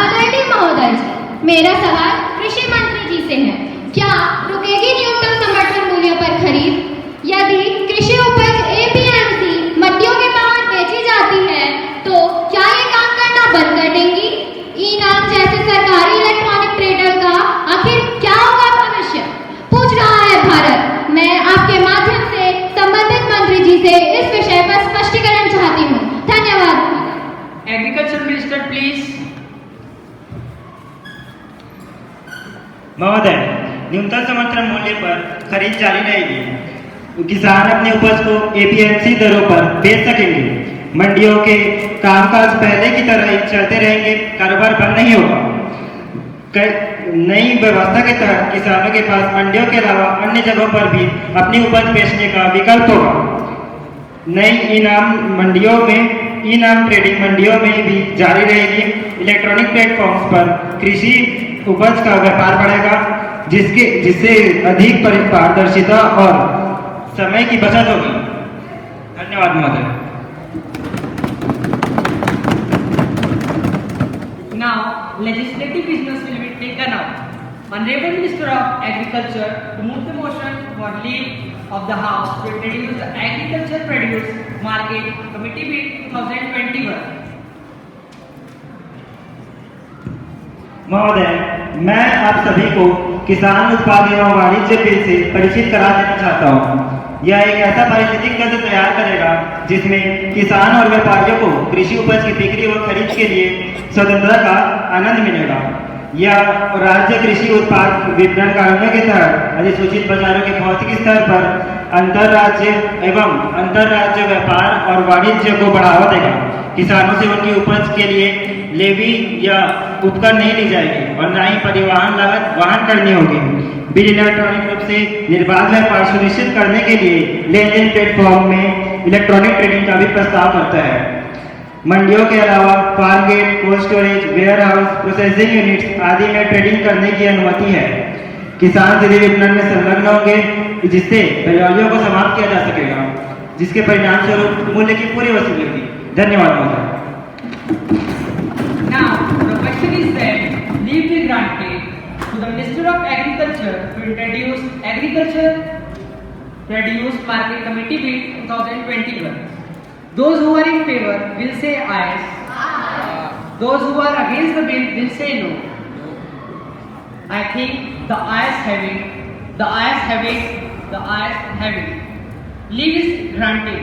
आदरणीय महोदय जी, मेरा सवाल कृषि मंत्री जी से है। क्या रुकेगी न्यूनतम समर्थन मूल्य पर खरीद? यदि कृषि उपज एपीएमसी मंडियों के बाहर बेची जाती है तो क्या ये काम करना बंद कर देंगी? ई-नाम जैसे सरकारी इलेक्ट्रॉनिक ट्रेडर का आखिर क्या होगा भविष्य? पूछ रहा है भारत। मैं आपके माध्यम से संबंधित मंत्री जी से इस विषय पर स्पष्टीकरण चाहती हूँ। धन्यवाद। Agriculture minister please. महोदय, न्यूनतम समर्थन मूल्य पर खरीद जारी रहेगी। किसान अपने उपज को एपीएमसी दरों पर बेच सकेंगे। मंडियों के कामकाज पहले की तरह ही चलते रहेंगे, कारोबार बंद नहीं होगा। नई व्यवस्था के तहत किसानों के पास मंडियों के अलावा अन्य जगहों पर भी अपनी उपज बेचने का विकल्प होगा। नई ई-नाम ट्रेडिंग मंडियों में भी जारी रहेगी। इलेक्ट्रॉनिक प्लेटफॉर्म्स पर कृषि उपज का व्यापार बढ़ेगा, जिससे अधिक पारदर्शिता और समय की बचत होगी। धन्यवाद महोदय। Now, legislative business will be taken up. Honorable Minister of Agriculture to move the motion for leave of the House to introduce the Agriculture Produce Market Committee Bill 2021. महोदय, मैं आप सभी को किसान उत्पाद एवं वाणिज्य बिल से परिचित करा देना चाहता हूँ। यह एक ऐसा पारिस्थितिक तंत्र तैयार करेगा जिसमें किसान और व्यापारियों को कृषि उपज की बिक्री व खरीद के लिए स्वतंत्रता का आनंद मिलेगा। यह राज्य कृषि उत्पाद विपणन कानूनों के तहत अधिसूचित बाजारों के भौतिक स्तर पर अंतरराज्य एवं अंतरराज्य व्यापार और वाणिज्य को बढ़ावा देगा। किसानों से उनकी उपज के लिए लेवी या उपकर नहीं ली जाएगी और न ही परिवहन लागत वहन करनी होगी। बिल इलेक्ट्रॉनिक रूप से निर्बाध व्यापार सुनिश्चित करने के लिए लेन देन प्लेटफॉर्म में इलेक्ट्रॉनिक ट्रेडिंग का भी प्रस्ताव करता है। मंडियों के अलावा farm gate, cold storage, warehouse, processing units आदि में ट्रेडिंग करने की अनुमति है। किसान सीधे विपणन में संलग्न होंगे, जिससे दलालियों को समाप्त किया जा सकेगा, जिसके परिणाम स्वरूप मूल्य की पूरी वसूली होगी। धन्यवाद महोदय। Now, the question is that leave be granted to the Minister of Agriculture to introduce Agriculture Produce Market Committee Bill 2021. Those who are in favor will say aye. Those who are against the bill will say no. I think the ayes have it. The ayes have it. The ayes have it. Leave is granted.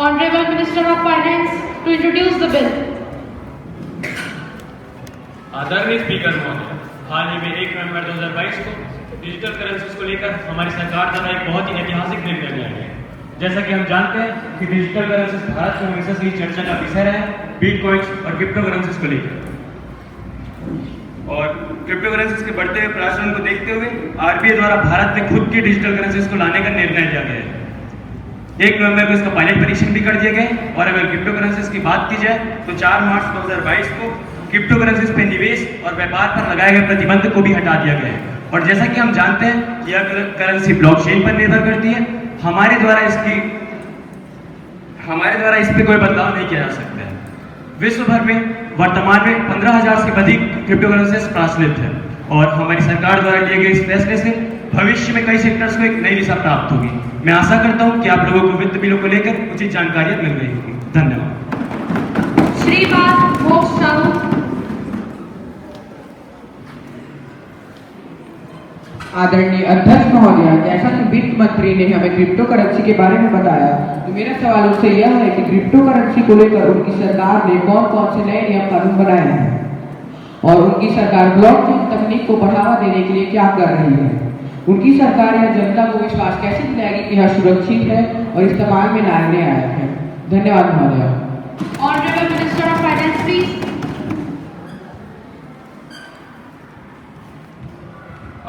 Honorable Minister of Finance to introduce the bill. आदरणीय speaker महोदय, हाल ही में 1 नवंबर 2022 को digital currencies को लेकर हमारी सरकार द्वारा एक बहुत ही ऐतिहासिक निर्णय लिया गया है। जैसा कि हम जानते हैं कि डिजिटल करेंसीज भारत में हमेशा से ही चर्चा का विषय रहा है, बिटकॉइंस और क्रिप्टो करेंसीज को लेकर। और क्रिप्टो करेंसीज के बढ़ते हुए प्रचलन को देखते हुए आरबीआई द्वारा भारत में खुद की डिजिटल करेंसीज को लाने का निर्णय लिया गया है। 1 नवंबर को इसका पायलट परीक्षण भी कर दिए गए और अगर क्रिप्टो करेंसीज की बात की जाए तो 4 मार्च 2022 को क्रिप्टो करेंसीज पे निवेश और व्यापार पर लगाए गए प्रतिबंध को भी हटा दिया गया है। और जैसा कि हम जानते हैं कि यह करेंसी ब्लॉकचेन पर निर्भर करती है, हमारे द्वारा इस पे कोई बदलाव नहीं किया जा सकता है। विश्व भर में वर्तमान में 15,000 से अधिक क्रिप्टो करेंसीज प्रचलित है और हमारी सरकार द्वारा लिए गए इस फैसले से भविष्य में कई सेक्टर्स को एक नई दिशा प्राप्त होगी। मैं आशा करता हूं कि आप लोगों को वित्त बिलों को लेकर उचित जानकारियां मिल रही होगी। धन्यवाद। श्रीमान मोक्ष साहू। आदरणीय अध्यक्ष महोदय, जैसा कि वित्त मंत्री ने हमें क्रिप्टो करेंसी के बारे में बताया, तो मेरा सवाल उससे यह है कि क्रिप्टो करेंसी को लेकर उनकी सरकार ने कौन कौन से नए नियम कानून बनाए हैं और उनकी सरकार ब्लॉकचेन तकनीक को बढ़ावा देने के लिए क्या कर रही है। उनकी सरकार या जनता को विश्वास कैसे दिलाएगी कि यह सुरक्षित है और इस्तेमाल में लाने आया है। धन्यवाद महोदय। Honourable minister of finance please.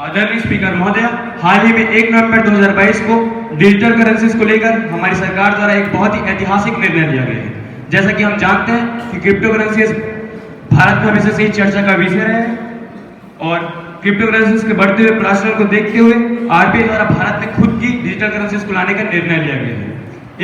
आदरणीय स्पीकर महोदय, हाल ही में 1 नवंबर 2022 को डिजिटल करेंसीज को लेकर हमारी सरकार द्वारा एक बहुत ही ऐतिहासिक निर्णय लिया गया है। जैसा कि हम जानते हैं कि क्रिप्टो करेंसीज भारत में हमेशा से ही चर्चा का विषय रहे हैं और क्रिप्टो करेंसीज के बढ़ते हुए प्रचलन को देखते हुए आरबीआई द्वारा भारत में खुद की डिजिटल करेंसीज को लाने का निर्णय लिया गया है।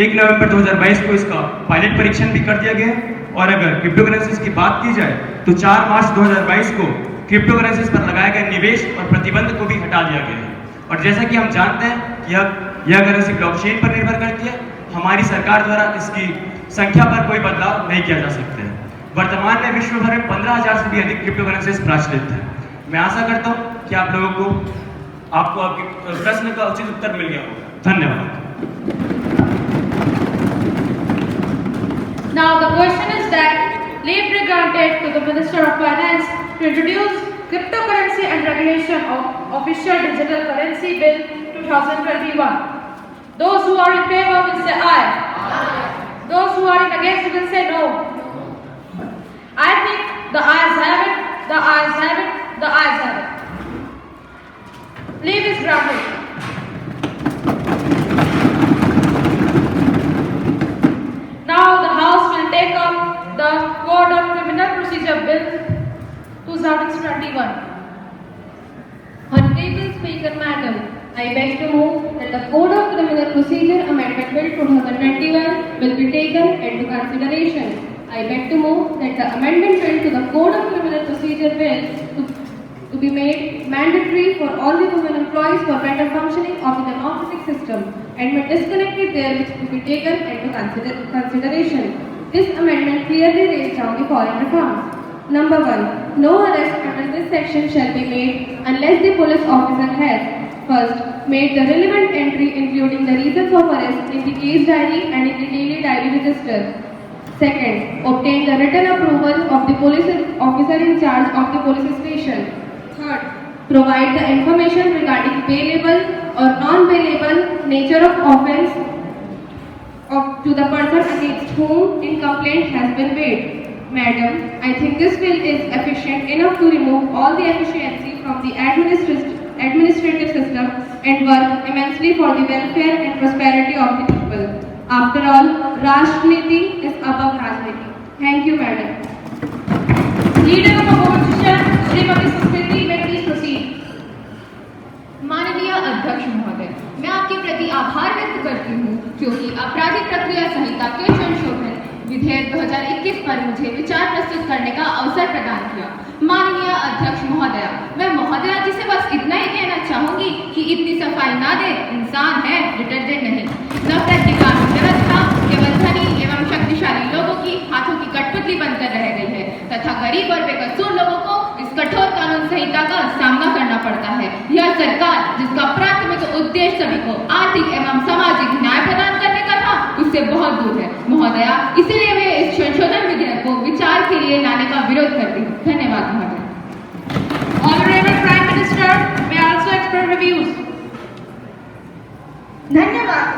1 नवंबर 2022 को इसका पायलट परीक्षण भी कर दिया गया है और अगर क्रिप्टो करेंसीज की बात की जाए तो 4 मार्च 2022 को क्रिप्टो करेंसीज पर लगाए गए निवेश और प्रतिबंध को भी हटा दिया गया है। और जैसा कि हम जानते हैं कि यह करेंसी ब्लॉकचेन पर निर्भर करती है, हमारी सरकार द्वारा इसकी संख्या पर कोई बदलाव नहीं किया जा सकता है। वर्तमान में विश्व भर में 15,000 से भी अधिक क्रिप्टो करेंसीज प्रचलित है। मैं आशा करता हूं कि आप लोगों को आपके प्रश्न का उचित उत्तर मिल गया होगा। धन्यवाद। Now the question is that leave be granted to the Minister of Finance to introduce Cryptocurrency and Regulation of Official Digital Currency Bill 2021. Those who are in favor will say aye. Those who are in against will say no. I think the ayes have it, the ayes have it, the ayes have it. Leave is granted. Now the House will take up the Code of Criminal Procedure Bill 2021. Honorable Speaker Madam, I beg to move that the Code of Criminal Procedure Amendment Bill 2021 will be taken into consideration. I beg to move that the amendment bill to the Code of Criminal Procedure Bill to be made mandatory for all the women employees for better functioning of the democratic system and when disconnected therewith to be taken into consideration. This amendment clearly lays down the following reforms. Number 1. No arrest under this section shall be made unless the police officer has first made the relevant entry including the reasons of arrest in the case diary and in the daily diary register. Second, obtain the written approval of the police officer in charge of the police station. Third, provide the information regarding bailable or non-bailable nature of offence to the person against whom in complaint has been made. Madam, I think this bill is efficient enough to remove all the efficiency from the administrative system and work immensely for the welfare and prosperity of the people. After all, Rashtrniti is above Rajniti. Thank you, Madam. Leader of Opposition, Srimati Susmiti, may please proceed. माननीय अध्यक्ष महोदय, मैं आपके प्रति आभार व्यक्त करती हूँ क्योंकि आपराधिक प्रक्रिया संहिता के संशोधन विधेयक 2021 पर मुझे विचार प्रस्तुत करने का अवसर प्रदान किया। माननीय अध्यक्ष महोदया, मैं महोदया जी से बस इतना ही कहना चाहूंगी कि इतनी सफाई ना दे, इंसान है, डिटर्जेंट नहीं। नफरत की कानून व्यवस्था केवल धनी एवं शक्तिशाली लोगों की हाथों की कठपुतली बनकर रह गई है तथा गरीब और बेकसूर लोगों को इस कठोर कानून संहिता का सामना करना पड़ता है। यह सरकार जिसका प्राथमिक उद्देश्य सभी को आर्थिक एवं सामाजिक न्याय प्रदान करने का था, उससे बहुत दूर है महोदया। इसीलिए मैं इस संशोधन विधेयक को विचार के लिए लाने का विरोध करती हूँ। धन्यवाद महोदय। Honorable Prime Minister may also express her views. धन्यवाद।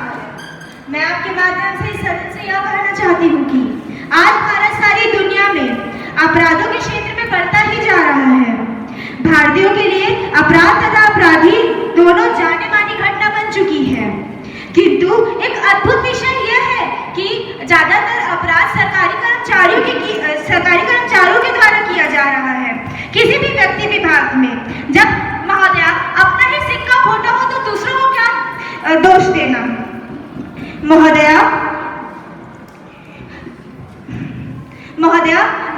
मैं आपके माध्यम से इस सदन से यह कहना चाहती हूँ कि आज भारत सारी दुनिया में अपराधों के क्षेत्र में बढ़ता ही जा रहा है। भारतीयों के लिए अपराध तथा अपराधी दोनों जाने मानी घटना बन चुकी है, किंतु एक अद्भुत विषय यह है कि ज्यादातर अपराध सरकारी कर्मचारियों के द्वारा किया किसी भी व्यक्ति विभाग में। जब महोदया अपना ही सिक्का खोटा हो तो दूसरों को क्या दोष देना। महोदया,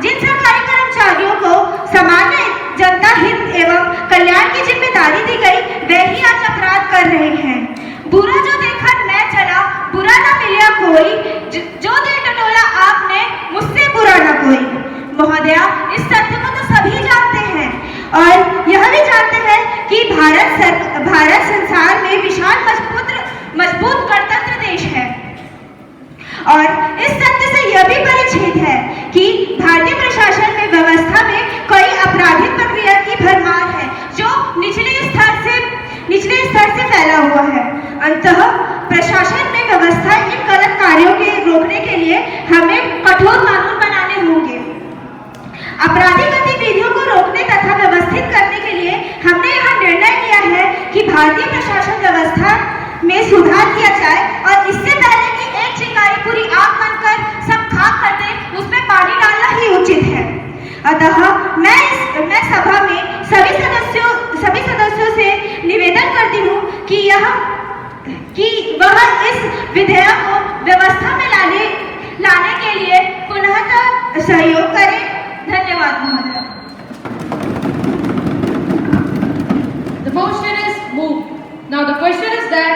जिन सरकारी कर्मचारियों को सामान्य जनता हित एवं कल्याण की जिम्मेदारी दी गई, वे ही आज अपराध कर रहे हैं। बुरा जो देखा मैं चला, बुरा ना मिला कोई, जो दिल टटोला आपने, मुझसे बुरा ना कोई। महोदया, इस तथ्य को तो सभी जानते हैं और यह भी जानते हैं कि भारत संसार में विशाल मजबूत गणतंत्र देश है और इस तथ्य से यह भी परिचित है कि भारतीय प्रशासन में व्यवस्था में कई आपराधिक प्रक्रिया की भरमार है जो निचले स्तर से फैला हुआ है। अंततः प्रशासन में व्यवस्था इन गलत कार्यों के रोकने के लिए हमें कठोर कानून बनाने होंगे। आपराधिक गतिविधियों को रोकने तथा व्यवस्थित करने के लिए हमने यह निर्णय लिया है कि भारतीय प्रशासन व्यवस्था में सुधार किया जाए और इससे पहले कि एक चिंगारी पूरी आग बनकर सब खाक कर दे, उसमें पानी डालना ही उचित है। अतः मैं सभा में सभी सदस्यों से निवेदन करती हूँ कि वह इस विधेयक को व्यवस्था में लाने के लिए पुनः सहयोग करें। धन्यवाद महोदय। The motion is moved. Now the question is that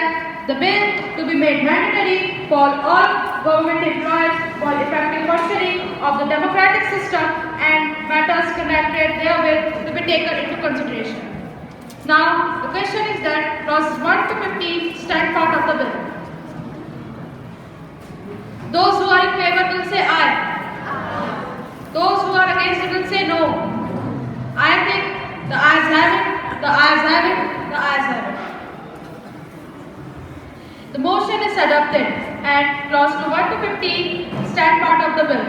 the bill to be made mandatory for all government employees for effective functioning of the democratic system and matters connected therewith to be taken into consideration. Now the question is that clauses 1 to 15 stand part of the bill. Those who are in favor will say aye. Those who are against it will say no. I think the ayes have it, the ayes have it, the ayes have it. The motion is adopted and clause 1 to 15 stand part of the bill.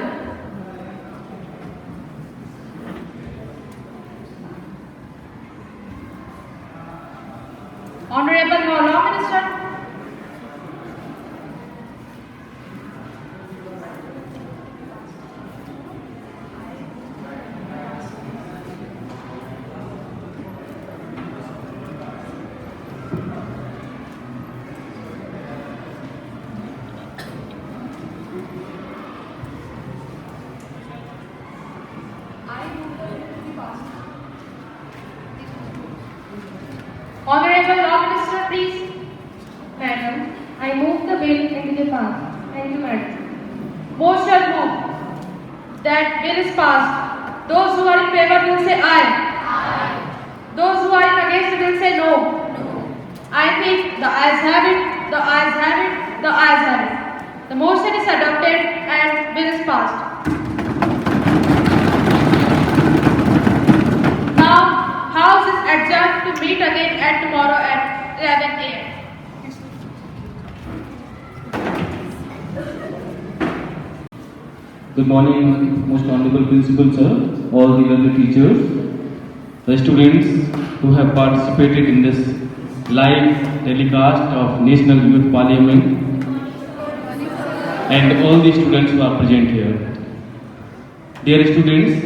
Honorable Law Minister. Honorable Law Minister, please. Madam, I move the bill into the pass. Thank you, madam. Motion moved that bill is passed. Those who are in favor will say aye. Aye. Those who are against it will say no. No. I think the ayes have it, the ayes have it, the ayes have it. The motion is adopted and bill is passed. Now, House is adjourned to meet again at tomorrow at 11 a.m. Good morning, most honorable principal sir, all the other teachers, the students who have participated in this live telecast of National Youth Parliament, and all the students who are present here. Dear students,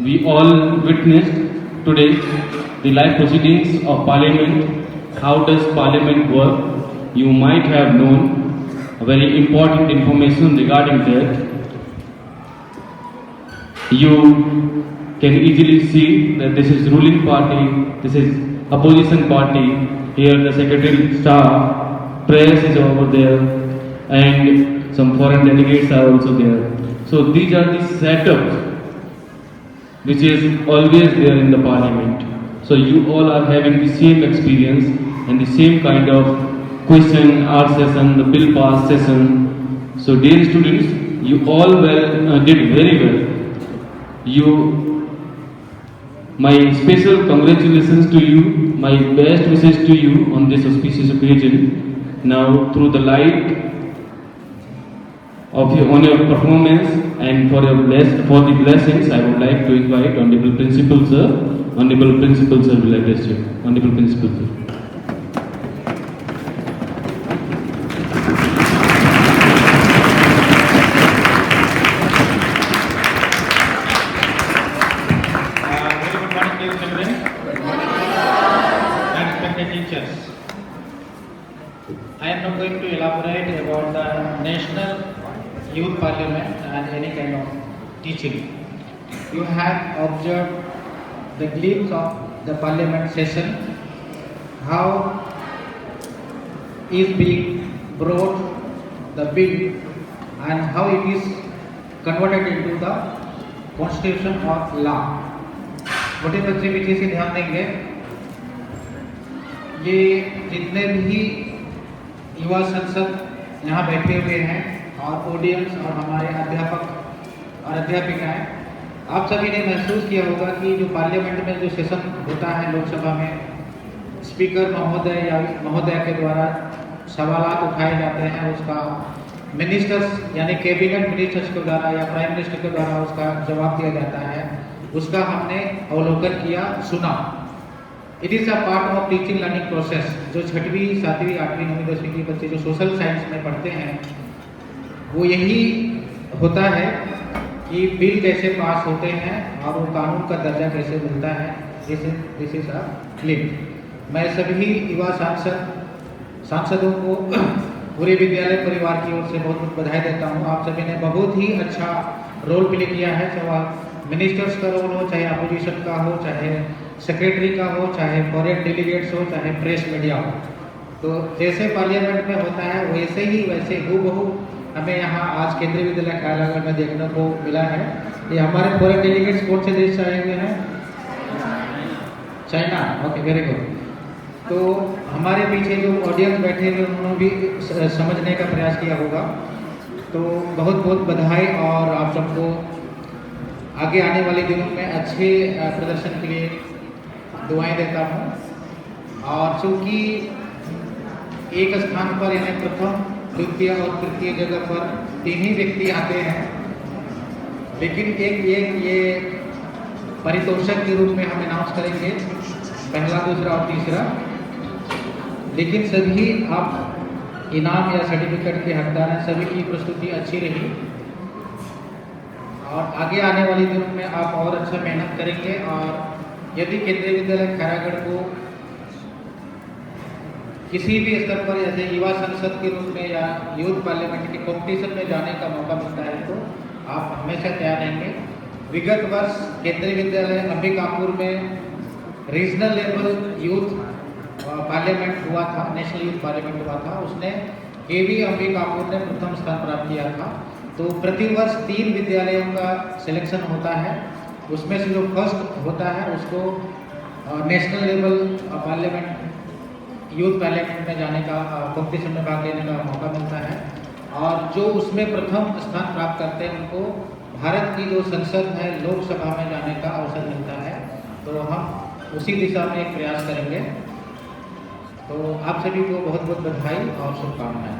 we all witnessed today the live proceedings of Parliament. How does Parliament work? You might have known a very important information regarding that. You can easily see that this is ruling party, this is opposition party. Here the secretary staff, press is over there, and some foreign delegates are also there. So these are the setups which is always there in the parliament. So you all are having the same experience and the same kind of question, answer session, the bill pass session. So dear students, you all did very well. My special congratulations to you, my best wishes to you on this auspicious occasion. Now through the light on your performance and for the blessings, I would like to invite Honorable Principal Sir. Honorable Principal Sir will address you. Honorable Principal Sir. dear children. And respected teachers. I am not going to elaborate about the National Youth Parliament and any kind of teaching. You have observed the glimpse of the Parliament session, how is being brought the bill and how it is converted into the Constitution of law. छोटे बच्चे भी चीज़ ध्यान देंगे, ये जितने भी युवा संसद यहाँ बैठे हुए हैं और ऑडियंस और हमारे अध्यापक और अध्यापिकाएं, आप सभी ने महसूस किया होगा कि जो पार्लियामेंट में जो सेशन होता है लोकसभा में, स्पीकर महोदय या महोदया के द्वारा सवाल उठाए जाते हैं, उसका मिनिस्टर्स यानी कैबिनेट मिनिस्टर्स के द्वारा या प्राइम मिनिस्टर के द्वारा उसका जवाब दिया जाता है, उसका हमने अवलोकन किया, सुना। It is a part of teaching learning process. जो 6वीं 7वीं 8वीं 9वीं 10वीं के बच्चे जो सोशल साइंस में पढ़ते हैं, वो यही होता है कि बिल कैसे पास होते हैं और वो कानून का दर्जा कैसे मिलता है। This is a clip. मैं सभी युवा सांसदों को पूरे विद्यालय परिवार की ओर से बहुत बहुत बधाई देता हूँ। आप सभी ने बहुत ही अच्छा रोल प्ले किया है, चाहे मिनिस्टर्स का रोल हो, चाहे अपोजिशन का हो, चाहे सेक्रेटरी का हो, चाहे फॉरेन डेलीगेट्स हो, चाहे प्रेस मीडिया हो। तो जैसे पार्लियामेंट में होता है वैसे ही वैसे हूबहू हमें यहाँ आज केंद्रीय विद्यालय ख्यालागढ़ में देखने को मिला है। ये हमारे फॉरेन डेलीगेट्स कौन से देश से आए हुए हैं? चाइना। Okay, very good. तो हमारे पीछे जो ऑडियंस बैठे हुए उन्होंने भी समझने का प्रयास किया होगा। तो बहुत बहुत बधाई और आप सबको आगे आने वाले दिनों में अच्छे प्रदर्शन के लिए दुआएं देता हूँ। और चूँकि एक स्थान पर इन्हें प्रथम, द्वितीय और तृतीय जगह पर 3 ही व्यक्ति आते हैं, लेकिन एक ये पारितोषिक के रूप में हम अनाउंस करेंगे, पहला, दूसरा और तीसरा। लेकिन सभी आप इनाम या सर्टिफिकेट के हकदार हैं। सभी की प्रस्तुति अच्छी रही और आगे आने वाले दिनों में आप और अच्छा मेहनत करेंगे। और यदि केंद्रीय विद्यालय खैरागढ़ को किसी भी स्तर पर जैसे युवा संसद के रूप में या यूथ पार्लियामेंट के कॉम्पिटिशन में जाने का मौका मिलता है तो आप हमेशा तैयार रहेंगे। विगत वर्ष केंद्रीय विद्यालय अंबिकापुर में रीजनल लेवल यूथ पार्लियामेंट हुआ था, नेशनल यूथ पार्लियामेंट हुआ था, उसने केवी अंबिकापुर ने प्रथम स्थान प्राप्त किया था। तो प्रतिवर्ष 3 विद्यालयों का सिलेक्शन होता है, उसमें से जो फर्स्ट होता है उसको national level parliament youth parliament में जाने का, कॉम्पिटिशन में भाग लेने का मौका मिलता है। और जो उसमें प्रथम स्थान प्राप्त करते हैं उनको भारत की जो संसद है लोकसभा में जाने का अवसर मिलता है। तो हम उसी दिशा में एक प्रयास करेंगे। तो आप सभी को बहुत बहुत बधाई और शुभकामनाएं।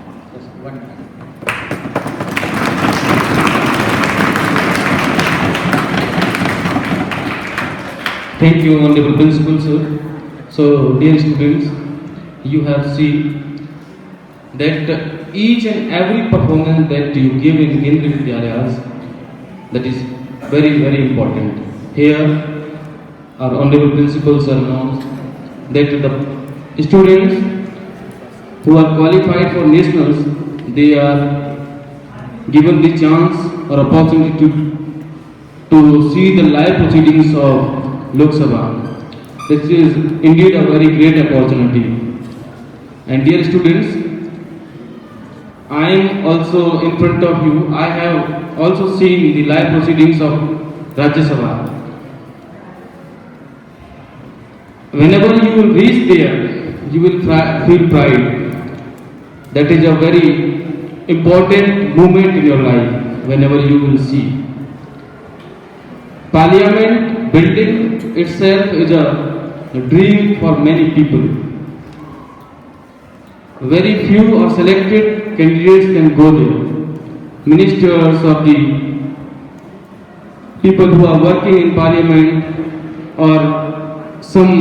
Thank you, Honorable Principal, sir. So, dear students, you have seen that each and every performance that you give in Kendriya Vidyalayas, that is very, very important. Here, our Honorable Principals announced that the students who are qualified for nationals, they are given the chance or opportunity to see the live proceedings of Lok Sabha. This is indeed a very great opportunity. And dear students, I am also in front of you. I have also seen the live proceedings of Rajya Sabha. Whenever you will reach there, you will feel pride. That is a very important moment in your life. Whenever you will see Parliament building itself is a dream for many people. Very few or selected candidates can go there. Ministers or the people who are working in Parliament or some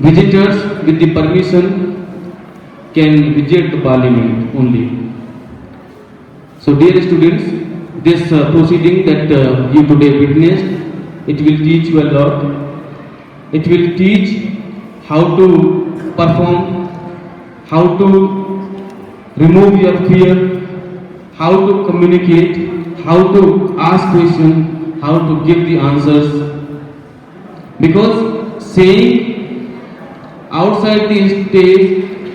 visitors with the permission can visit the Parliament only. So dear students, this proceeding that you today witnessed It will teach you a lot. It will teach how to perform, how to remove your fear, how to communicate, how to ask questions, how to give the answers. Because saying outside the stage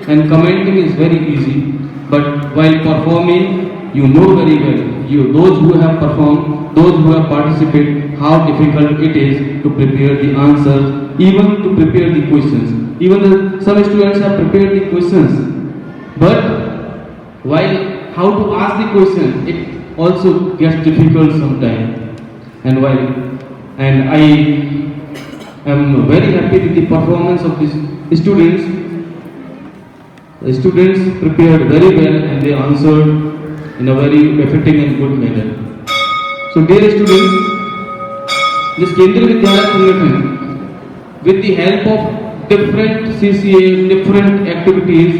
and commenting is very easy, but while performing, you know very well, those who have performed, those who have participated, how difficult it is to prepare the answers, even to prepare the questions. Even some students have prepared the questions, but while how to ask the question, it also gets difficult sometimes. And I am very happy with the performance of these students. The students prepared very well and they answered in a very befitting and good manner. So dear students, this Kendriya Vidyalaya Sangathan, with the help of different CCA, different activities,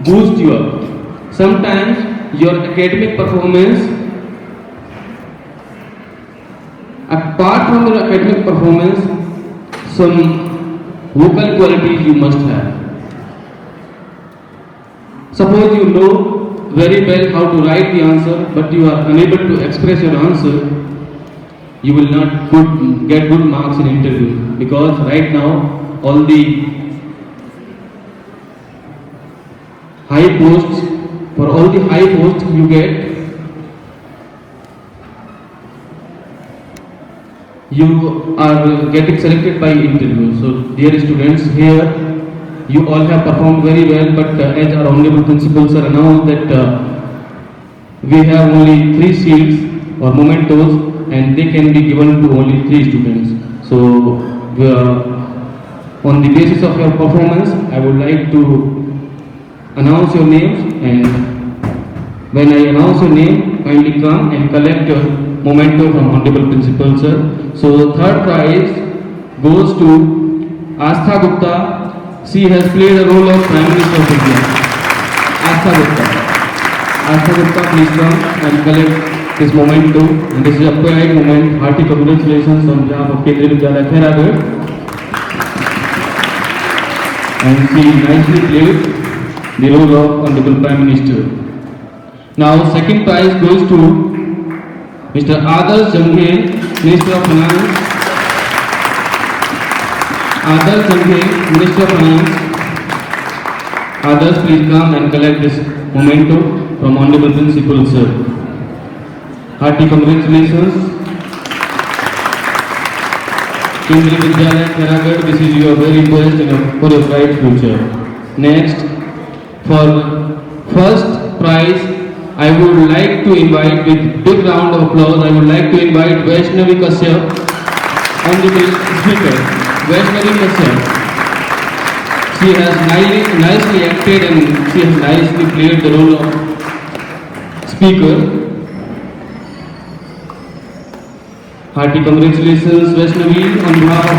boost you up. Sometimes your academic performance, apart from your academic performance, some vocal qualities you must have. Suppose you know very well how to write the answer, but you are unable to express your answer, you will not get good marks in interview, because right now all the high posts, for all the high posts you get, you are getting selected by interview. So dear students, here you all have performed very well, but as our Honorable Principal Sir announced that we have only 3 seats or mementos and they can be given to only 3 students. So on the basis of your performance, I would like to announce your names, and when I announce your name, kindly come and collect your memento from Honorable Principal Sir. So third prize goes to Astha Gupta. She has played a role of Prime Minister of India. Astha Gupta. Astha Gupta, please come and collect this memento. And this is a pride moment. Hearty congratulations on behalf of Kendriya Vidyalaya Khairagarh. And she nicely played the role of Honorable Prime Minister. Now, second prize goes to Mr. Adarsh Janghe, Minister of Finance. Adarsh Janghe, Minister of Finance. Adarsh, please come and collect this memento from Honorable Principal Sir. Hearty congratulations. Kendriya Vidyalaya Khairagarh, this is your very best and for your bright future. Next, for first prize, I would like to invite, with big round of applause, I would like to invite Vaishnavi Kashyap, Honorable Speaker. Vaishnavi Kashyap. She has nicely acted and she has nicely played the role of Speaker. Hearty congratulations, Vaishnavi, on behalf of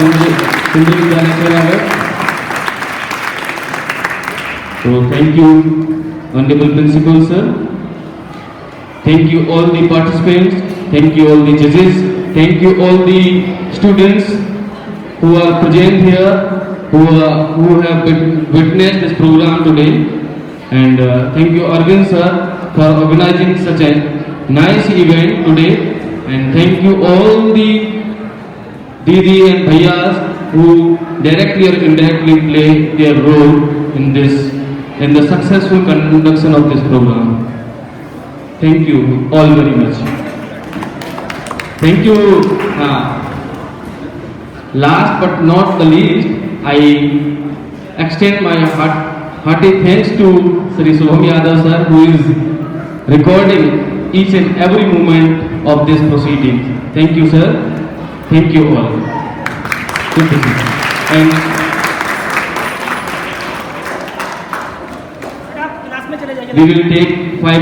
Kendriya Vidyalaya Khairagarh. So thank you, Honorable Principal Sir. Thank you all the participants, thank you all the judges, thank you all the students who are present here, who have witnessed this program today. And thank you Arvind Sir for organizing such a nice event today. And thank you all the Didi and Bhaiyas who directly or indirectly play their role in the successful conduction of this program. Thank you all very much. Thank you. Last but not the least, I extend my hearty thanks to Sri Shubham Yadav Sir, who is recording each and every moment of this proceeding. Thank you, sir. Thank you all. Good to see you. And we will take 5